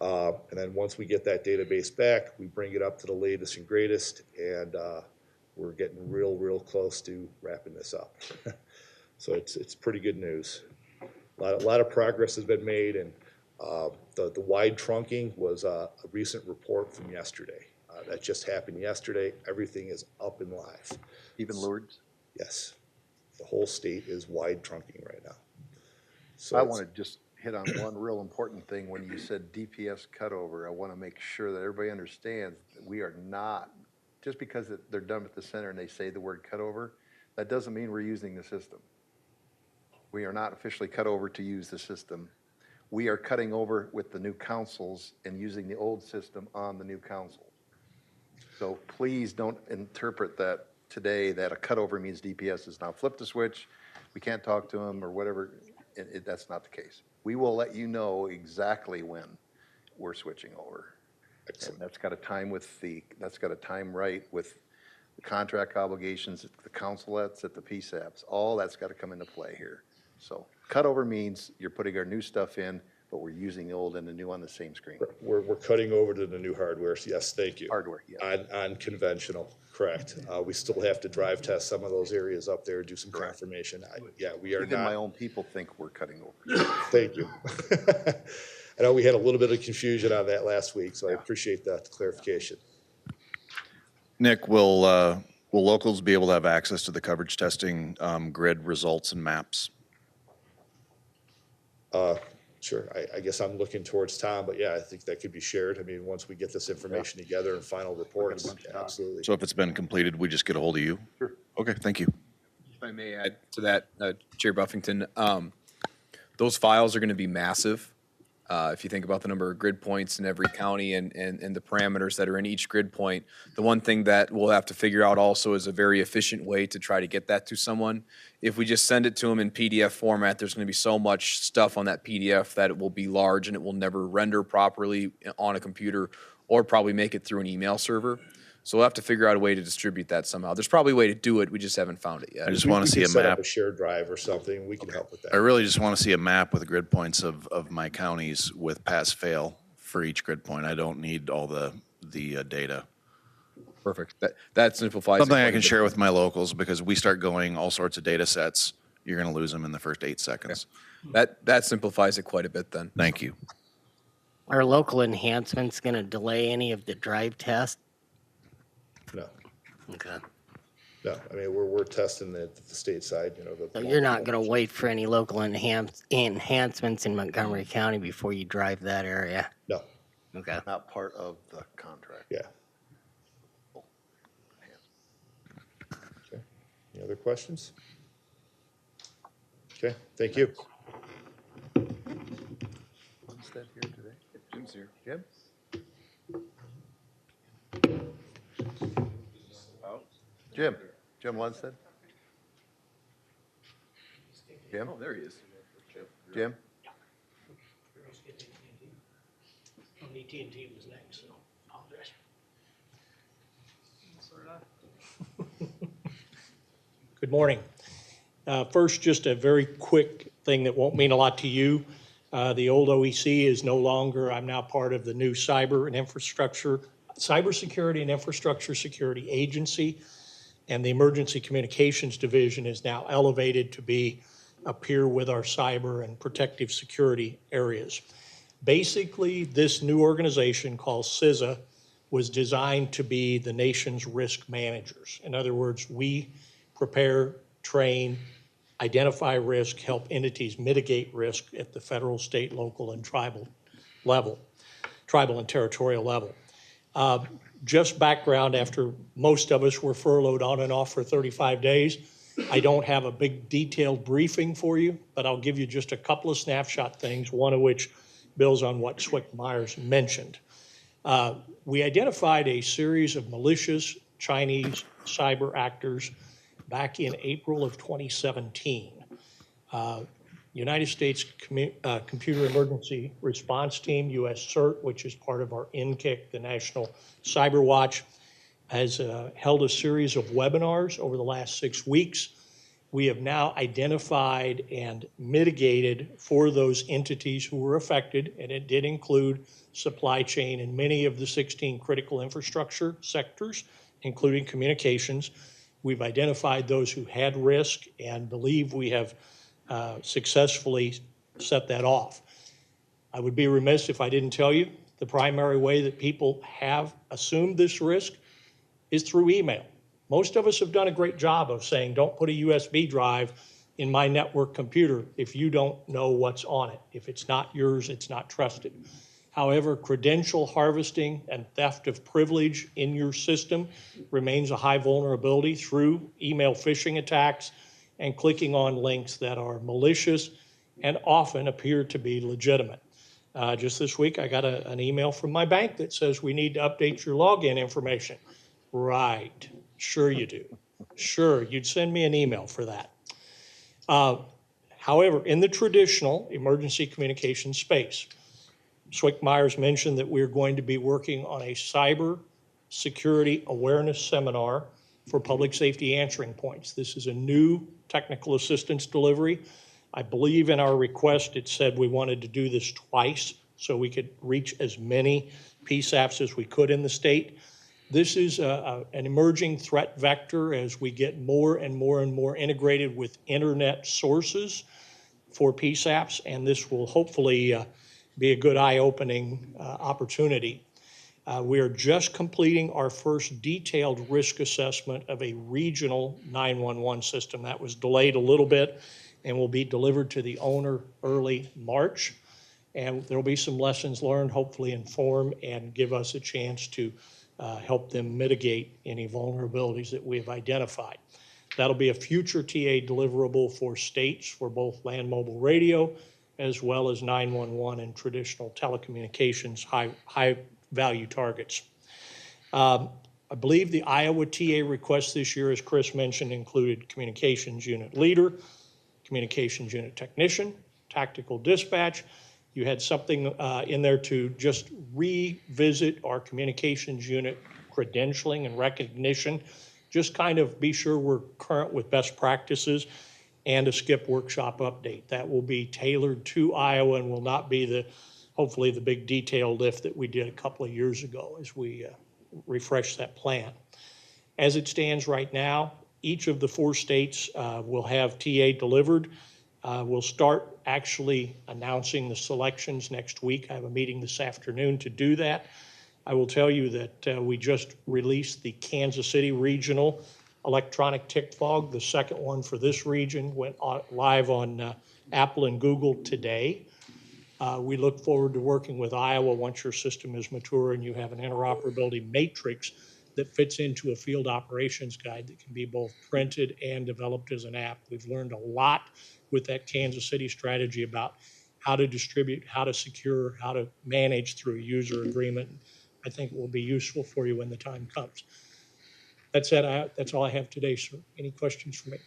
And then once we get that database back, we bring it up to the latest and greatest, and we're getting real close to wrapping this up. So it's pretty good news. A lot of progress has been made, and the wide trunking was a recent report from yesterday. That just happened yesterday. Everything is up and live. Even Lourdes? Yes. The whole state is wide trunking right now. So I want to just hit on one real important thing. When you said DPS cutover, I want to make sure that everybody understands that we are not, just because they're done at the center and they say the word cutover, that doesn't mean we're using the system. We are not officially cut over to use the system. We are cutting over with the new councils and using the old system on the new council. So please don't interpret that today that a cutover means DPS is now flipped the switch, we can't talk to them or whatever. That's not the case. We will let you know exactly when we're switching over. Excellent. And that's got to time right with the contract obligations, the consulates, at the PSAPs. All that's got to come into play here. So cutover means you're putting our new stuff in, but we're using the old and the new on the same screen. We're cutting over to the new hardware. Yes, thank you. Hardware, yeah. On conventional, correct. We still have to drive test some of those areas up there, do some confirmation. We are Even not. my own people think we're cutting over. Thank you. I know we had a little bit of confusion on that last week, so I appreciate that clarification. Nick, will locals be able to have access to the coverage testing grid results and maps? Sure. I guess I'm looking towards Tom, but yeah, I think that could be shared. I mean, once we get this information together and final reports, absolutely. So if it's been completed, we just get a hold of you? Sure. Okay, thank you. If I may add to that, Chair Buffington, those files are going to be massive. If you think about the number of grid points in every county and the parameters that are in each grid point, the one thing that we'll have to figure out also is a very efficient way to try to get that to someone. If we just send it to them in PDF format, there's going to be so much stuff on that PDF that it will be large and it will never render properly on a computer or probably make it through an email server. So we'll have to figure out a way to distribute that somehow. There's probably a way to do it. We just haven't found it yet. I just want to see a Set up map. a shared drive or something. We can help with that. I really just want to see a map with grid points of my counties with pass-fail for each grid point. I don't need all the data. Perfect. That simplifies. Something I can share with my locals, because we start going all sorts of data sets, you're going to lose them in the first 8 seconds. That simplifies it quite a bit then. Thank you. Are local enhancements going to delay any of the drive tests? No. Okay. No, I mean, we're testing the state side, So you're not going to wait for any local enhancements in Montgomery County before you drive that area? No. Okay. Not part of the contract. Yeah. Okay. Any other questions? Okay, thank you. Lundstedt here today? Jim's here. Jim? Jim Lundstedt? Jim? Oh, there he is. Jim? AT&T was next, so apologize. Good morning. First, just a very quick thing that won't mean a lot to you. The old OEC is no longer, I'm now part of the new Cybersecurity and Infrastructure Security Agency, and the Emergency Communications Division is now elevated to be a peer with our cyber and protective security areas. Basically, this new organization called CISA was designed to be the nation's risk managers. In other words, we prepare, train, identify risk, help entities mitigate risk at the federal, state, local, and tribal and territorial level. Just background, after most of us were furloughed on and off for 35 days, I don't have a big detailed briefing for you, but I'll give you just a couple of snapshot things, one of which builds on what Swick Myers mentioned. We identified a series of malicious Chinese cyber actors back in April of 2017. United States Computer Emergency Response Team, US CERT, which is part of our NCIC, the National Cyber Watch, has held a series of webinars over the last 6 weeks. We have now identified and mitigated for those entities who were affected, and it did include supply chain and many of the 16 critical infrastructure sectors, including communications. We've identified those who had risk and believe we have successfully set that off. I would be remiss if I didn't tell you the primary way that people have assumed this risk is through email. Most of us have done a great job of saying, don't put a USB drive in my network computer if you don't know what's on it. If it's not yours, it's not trusted. However, credential harvesting and theft of privilege in your system remains a high vulnerability through email phishing attacks and clicking on links that are malicious and often appear to be legitimate. Just this week, I got an email from my bank that says we need to update your login information. Right, sure you do. Sure, you'd send me an email for that. However, in the traditional emergency communication space, Swick Myers mentioned that we're going to be working on a cyber security awareness seminar for public safety answering points. This is a new technical assistance delivery. I believe in our request it said we wanted to do this twice so we could reach as many PSAPs as we could in the state. This is an emerging threat vector as we get more and more and more integrated with internet sources for PSAPs, and this will hopefully be a good eye-opening opportunity. We are just completing our first detailed risk assessment of a regional 911 system. That was delayed a little bit and will be delivered to the owner early March. And there'll be some lessons learned, hopefully inform and give us a chance to help them mitigate any vulnerabilities that we've identified. That'll be a future TA deliverable for states for both land mobile radio as well as 911 and traditional telecommunications high value targets. I believe the Iowa TA request this year, as Chris mentioned, included communications unit leader, communications unit technician, tactical dispatch. You had something in there to just revisit our communications unit credentialing and recognition, just kind of be sure we're current with best practices, and a skip workshop update. That will be tailored to Iowa and will not be hopefully the big detail lift that we did a couple of years ago as we refresh that plan. As it stands right now, each of the 4 states will have TA delivered. We'll start actually announcing the selections next week. I have a meeting this afternoon to do that. I will tell you that we just released the Kansas City Regional Electronic Tick Fog. The second one for this region went live on Apple and Google today. We look forward to working with Iowa once your system is mature and you have an interoperability matrix that fits into a field operations guide that can be both printed and developed as an app. We've learned a lot with that Kansas City strategy about how to distribute, how to secure, how to manage through a user agreement. I think it will be useful for you when the time comes. That said, that's all I have today, sir. Any questions for me?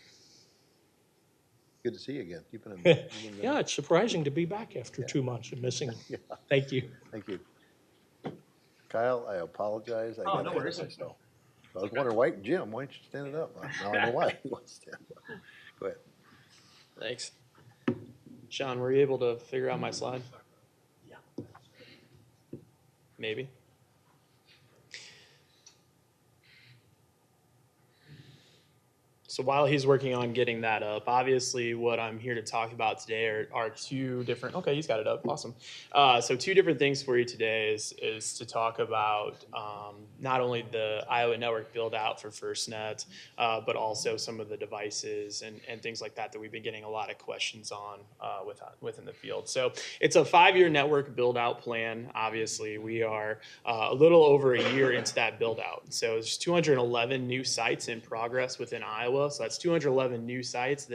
Good to see you again. Yeah, it's surprising to be back after 2 months of missing. Yeah. Thank you. Thank you. Kyle, I apologize. Oh, no worries. I was wondering, why, Jim, why don't you stand it up? Now I know why he wants to stand up. Go ahead. Thanks. Sean, were you able to figure out my slide? Yeah. Maybe. So while he's working on getting that up, obviously what I'm here to talk about today are 2 different, okay, he's got it up, awesome. So 2 different things for you today is to talk about not only the Iowa network build out for FirstNet, but also some of the devices and things like that we've been getting a lot of questions on within the field. So it's a 5-year network build out plan. Obviously we are a little over a year into that build out. So there's 211 new sites in progress within Iowa. Iowa. So that's 211 new sites.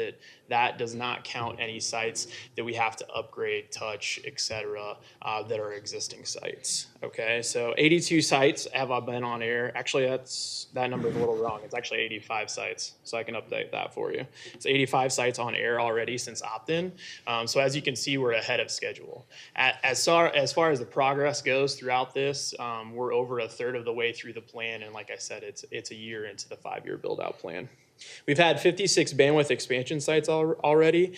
That does not count any sites that we have to upgrade, touch, et cetera, that are existing sites. Okay, so 82 sites have been on air. Actually, that number is a little wrong. It's actually 85 sites, so I can update that for you. It's 85 sites on air already since opt-in. So as you can see, we're ahead of schedule. As far as the progress goes throughout this, we're over a third of the way through the plan, and like I said, it's a year into the 5-year build-out plan. We've had 56 bandwidth expansion sites already.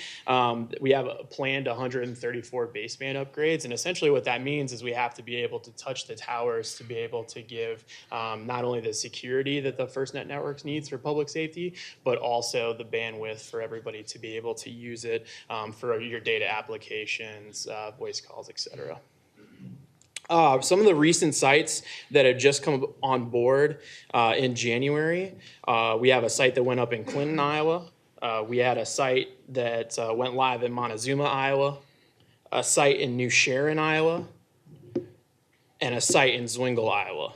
We have planned 134 baseband upgrades, and essentially what that means is we have to be able to touch the towers to be able to give not only the security that the FirstNet networks needs for public safety, but also the bandwidth for everybody to be able to use it for your data applications, voice calls, et cetera. Some of the recent sites that have just come on board in January, we have a site that went up in Clinton, Iowa. We had a site that went live in Montezuma, Iowa, a site in New Sharon, Iowa, and a site in Zwingle, Iowa.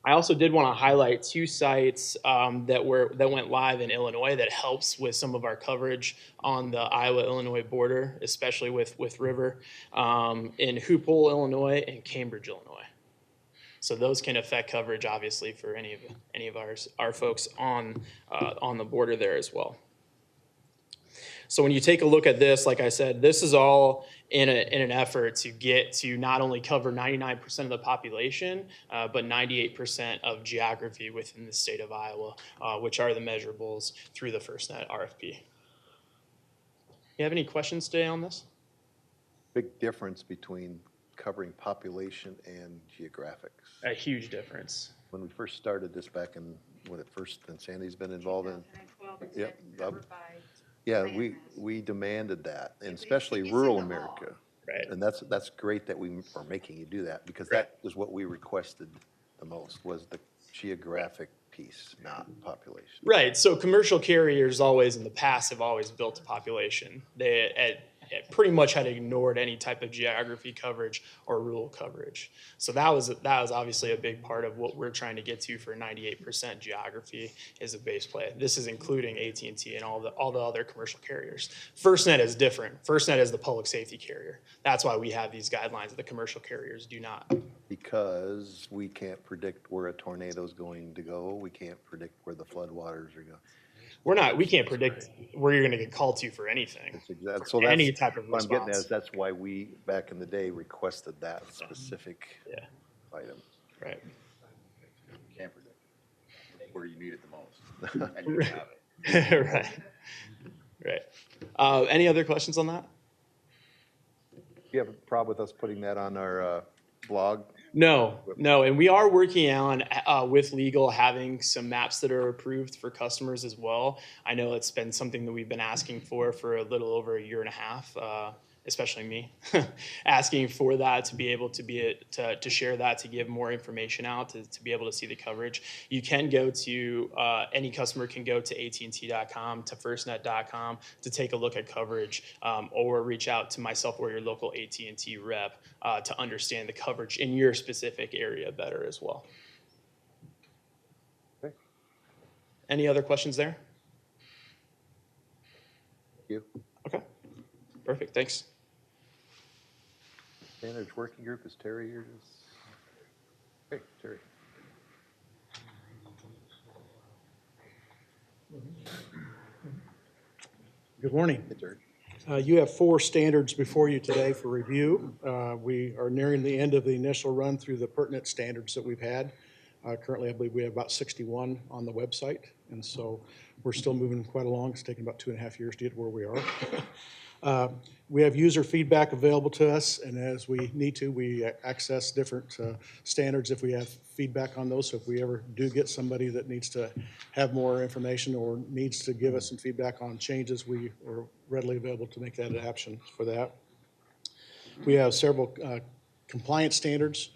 I also did want to highlight 2 sites that went live in Illinois that helps with some of our coverage on the Iowa-Illinois border, especially with River, in Hoople, Illinois, and Cambridge, Illinois. So those can affect coverage, obviously, for any of our folks on the border there as well. So when you take a look at this, like I said, this is all in an effort to get to not only cover 99% of the population, but 98% of geography within the state of Iowa, which are the measurables through the FirstNet RFP. You have any questions today on this? Big difference between covering population and geographics. A huge difference. When we first started this back in, and Sandy's been involved in. Yep. Yeah, we demanded that, and especially rural America. Right. And that's great that we are making you do that, because that is what we requested the most, was the geographic piece, not population. Right. So commercial carriers always in the past have always built a population. They pretty much had ignored any type of geography coverage or rural coverage. So that was obviously a big part of what we're trying to get to for 98% geography is a base play. This is including AT&T and all the other commercial carriers. FirstNet is different. FirstNet is the public safety carrier. That's why we have these guidelines that the commercial carriers do not. Because we can't predict where a tornado is going to go. We can't predict where the floodwaters are going. We can't predict where you're going to get called to for anything. So that's any type of what response. I'm getting at is that's why we, back in the day, requested that specific item. Right. Can't predict where you need it the most, and you have it. Right. Any other questions on that? Do you have a problem with us putting that on our blog? No, and we are working on, with legal, having some maps that are approved for customers as well. I know it's been something that we've been asking for a little over a year and a half, especially me, asking for that to be able to share that, to give more information out, to be able to see the coverage. You can go to, any customer can go to AT&T.com, to FirstNet.com to take a look at coverage, or reach out to myself or your local AT&T rep to understand the coverage in your specific area better as well. Okay. Any other questions there? Thank you. Okay, perfect, thanks. Standards Working Group, is Terry here? Okay, Terry. Good morning. Hey, Terry. You have 4 standards before you today for review. We are nearing the end of the initial run through the pertinent standards that we've had. Currently, I believe we have about 61 on the website, and so we're still moving quite along. It's taken about 2.5 years to get where we are. We have user feedback available to us, and as we need to, we access different standards if we have feedback on those. So if we ever do get somebody that needs to have more information or needs to give us some feedback on changes, we are readily available to make that option for that. We have several compliance standards,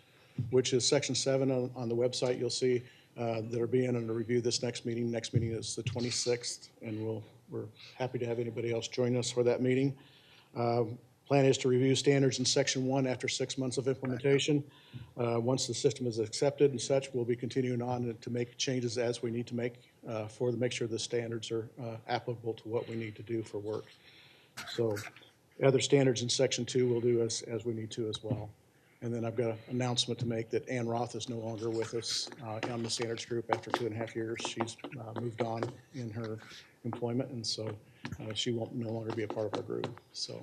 which is Section 7 on the website. You'll see that are being under review this next meeting. Next meeting is the 26th, and we're happy to have anybody else join us for that meeting. Plan is to review standards in Section 1 after 6 months of implementation. Once the system is accepted and such, we'll be continuing on to make changes as we need to make make sure the standards are applicable to what we need to do for work. So other standards in Section 2 we'll do as we need to as well. And then I've got an announcement to make that Ann Roth is no longer with us on the standards group after 2.5 years. She's moved on in her employment, and so she won't no longer be a part of our group. So.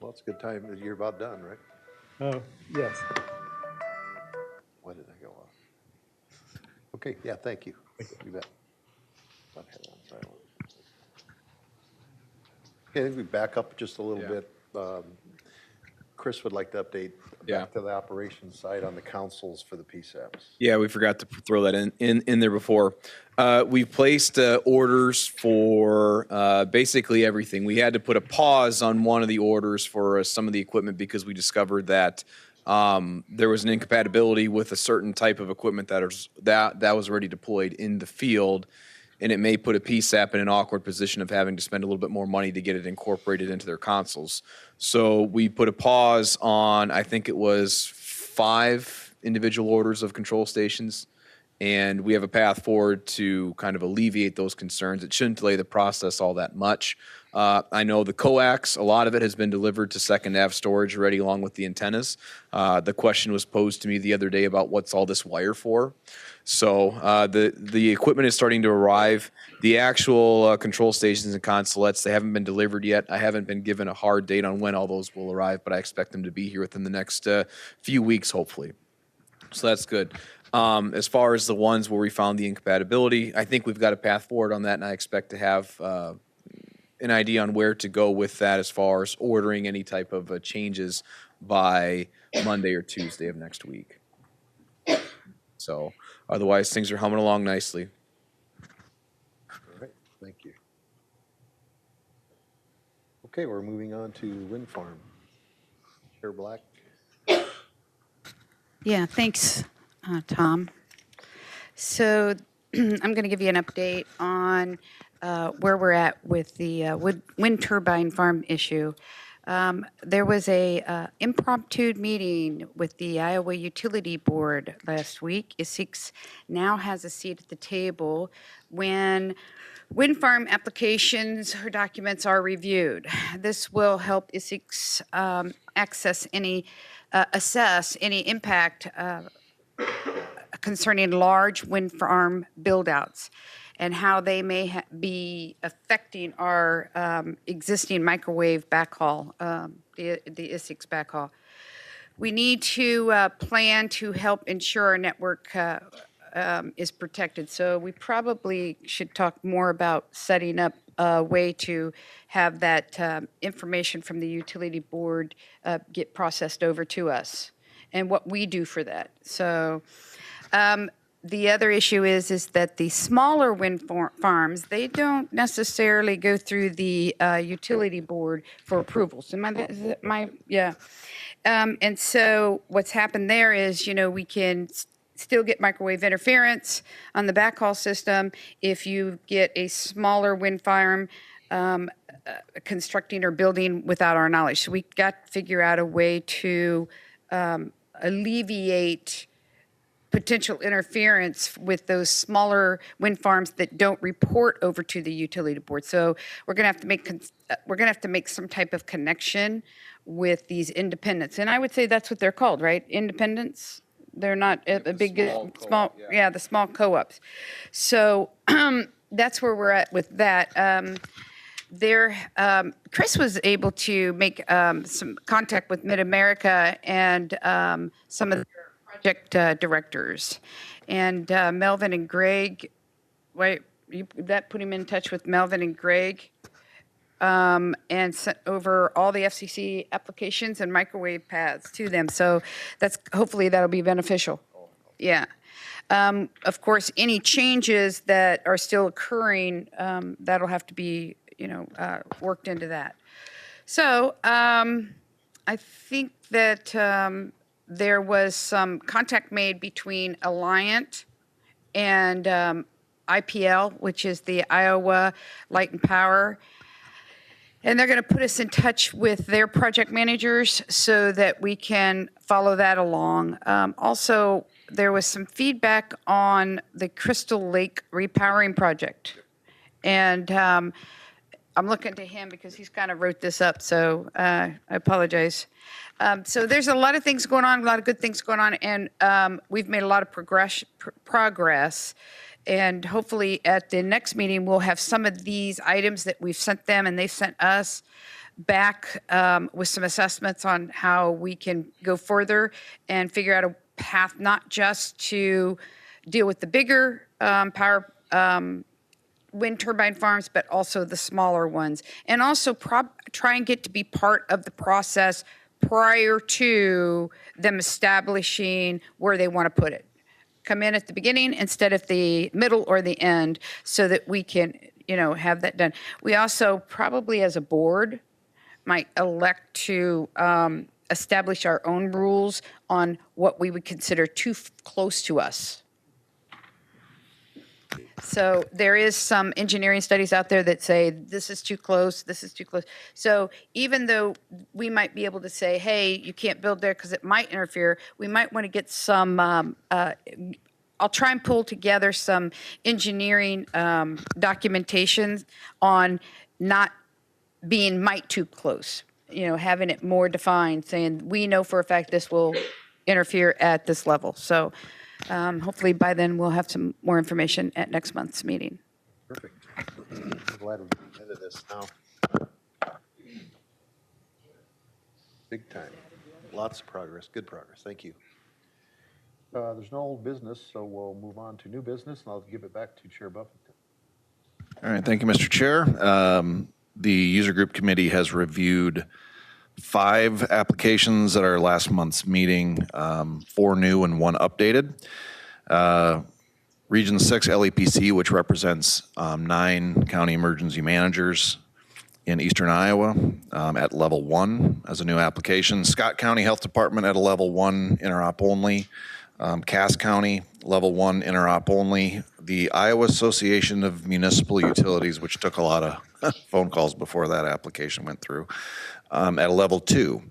Well, it's a good time that you're about done, right? Yes. Why did I go off? Okay, yeah, thank you. You bet. Thought I had it on silent. Okay, I think we back up just a little bit. Chris would like to update back to the operations side on the councils for the PSAPs. Yeah, we forgot to throw that in there before. We've placed orders for basically everything. We had to put a pause on one of the orders for some of the equipment because we discovered that there was an incompatibility with a certain type of equipment that was already deployed in the field, and it may put a PSAP in an awkward position of having to spend a little bit more money to get it incorporated into their consoles. So we put a pause on, I think it was 5 individual orders of control stations, and we have a path forward to kind of alleviate those concerns. It shouldn't delay the process all that much. I know the coax, a lot of it has been delivered to second Ave storage already along with the antennas. The question was posed to me the other day about what's all this wire for. So the equipment is starting to arrive. The actual control stations and consolettes, they haven't been delivered yet. I haven't been given a hard date on when all those will arrive, but I expect them to be here within the next few weeks, hopefully. So that's good. As far as the ones where we found the incompatibility, I think we've got a path forward on that, and I expect to have an idea on where to go with that as far as ordering any type of changes by Monday or Tuesday of next week. So otherwise, things are humming along nicely. All right, thank you. Okay, we're moving on to wind farm. Chair Black. Yeah, thanks, Tom. So I'm going to give you an update on where we're at with the wind turbine farm issue. There was a impromptu meeting with the Iowa Utility Board last week. Isicsb now has a seat at the table when wind farm applications or documents are reviewed. This will help Isicsb assess any impact concerning large wind farm buildouts and how they may be affecting our existing microwave backhaul, the Isicsb backhaul. We need to plan to help ensure our network is protected. So we probably should talk more about setting up a way to have that information from the utility board get processed over to us and what we do for that. So the other issue is that the smaller wind farms, they don't necessarily go through the utility board for approvals. And so what's happened there is, we can still get microwave interference on the backhaul system if you get a smaller wind farm constructing or building without our knowledge. So we got to figure out a way to alleviate potential interference with those smaller wind farms that don't report over to the utility board. So we're going to have to make some type of connection with these independents, and I would say that's what they're called, right? Independents. They're not a big small the small co-ops. So that's where we're at with that. Chris was able to make some contact with Mid-America and some of the project directors, and Melvin and Greg. That put him in touch with Melvin and Greg, and sent over all the FCC applications and microwave paths to them. So hopefully that'll be beneficial. Yeah. Of course, any changes that are still occurring, that'll have to be, worked into that. So I think that there was some contact made between Alliant and IPL, which is the Iowa Light and Power. And they're going to put us in touch with their project managers so that we can follow that along. Also, there was some feedback on the Crystal Lake repowering project. And I'm looking to him because he's kind of wrote this up, so I apologize. So there's a lot of things going on, a lot of good things going on, and we've made a lot of progress. And hopefully at the next meeting, we'll have some of these items that we've sent them and they've sent us back with some assessments on how we can go further and figure out a path, not just to deal with the bigger power wind turbine farms, but also the smaller ones. And also try and get to be part of the process prior to them establishing where they want to put it. Come in at the beginning instead of the middle or the end so that we can, have that done. We also probably as a board might elect to establish our own rules on what we would consider too close to us. So there is some engineering studies out there that say this is too close, this is too close. So even though we might be able to say, hey, you can't build there because it might interfere, we might want to get some, I'll try and pull together some engineering documentation on not being might too close, having it more defined, saying we know for a fact this will interfere at this level. So hopefully by then we'll have some more information at next month's meeting. Perfect. I'm glad we're getting into this now. Big time. Lots of progress, good progress. Thank you. There's no old business, so we'll move on to new business, and I'll give it back to Chair Buffington. All right, thank you, Mr. Chair. The user group committee has reviewed 5 applications at our last month's meeting, 4 new and 1 updated. Region 6 LEPC, which represents 9 county emergency managers in eastern Iowa at level 1 as a new application. Scott County Health Department at a level 1 interop only. Cass County level 1 interop only. The Iowa Association of Municipal Utilities, which took a lot of phone calls before that application went through, at a level 2.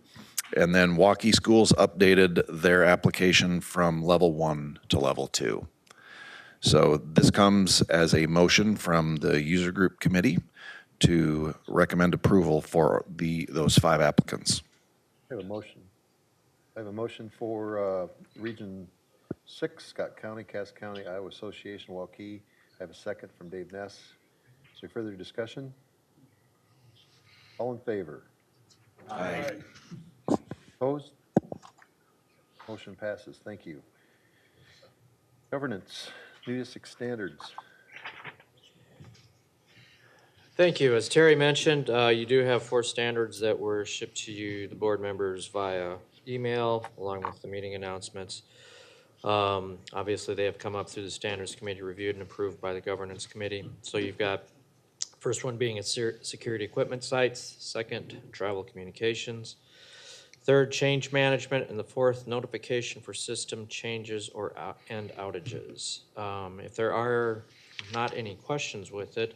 And then Waukee Schools updated their application from level 1 to level 2. So this comes as a motion from the user group committee to recommend approval for those 5 applicants. I have a motion. I have a motion for Region 6, Scott County, Cass County, Iowa Association, Waukee. I have a second from Dave Ness. Is there further discussion? All in favor? Aye. Opposed? Motion passes. Thank you. Governance, new Isicsb standards. Thank you. As Terry mentioned, you do have 4 standards that were shipped to you, the board members, via email, along with the meeting announcements. Obviously, they have come up through the standards committee, reviewed and approved by the governance committee. So you've got first one being security equipment sites, second, travel communications, third, change management, and the fourth, notification for system changes or and outages. If there are not any questions with it,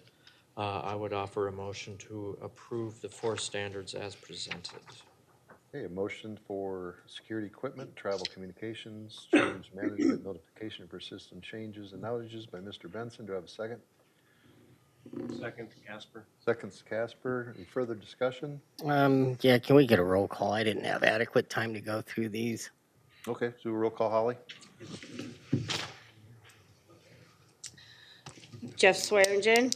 I would offer a motion to approve the 4 standards as presented. Okay, a motion for security equipment, travel communications, change management, notification for system changes and outages by Mr. Benson. Do I have a second? Second, Casper. Seconds, Casper. Any further discussion? Yeah, can we get a roll call? I didn't have adequate time to go through these. Okay, so a roll call, Holly. Jeff Swearingen.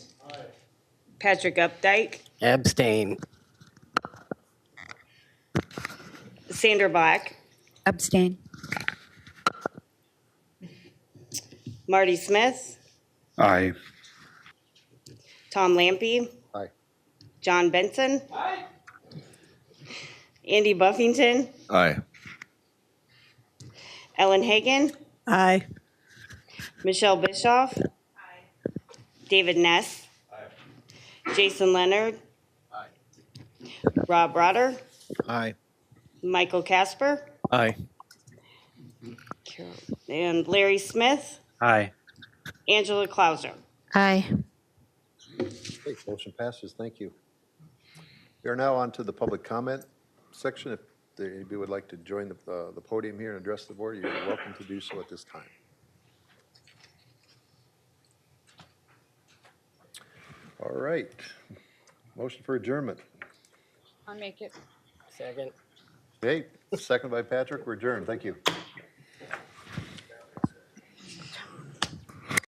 Patrick Updike. Abstain. Sandra Black. Abstain. Marty Smith. Aye. Tom Lampy. Aye. John Benson. Aye. Andy Buffington. Aye. Ellen Hagan. Aye. Michelle Bischoff. Aye. David Ness. Aye. Jason Leonard. Aye. Rob Rotter. Aye. Michael Casper. Aye. And Larry Smith. Aye. Angela Klauser. Aye. Okay, motion passes. Thank you. We are now on to the public comment section. If anybody would like to join the podium here and address the board, you're welcome to do so at this time. All right. Motion for adjournment. I'll make it. Second. Okay, second by Patrick. We're adjourned. Thank you.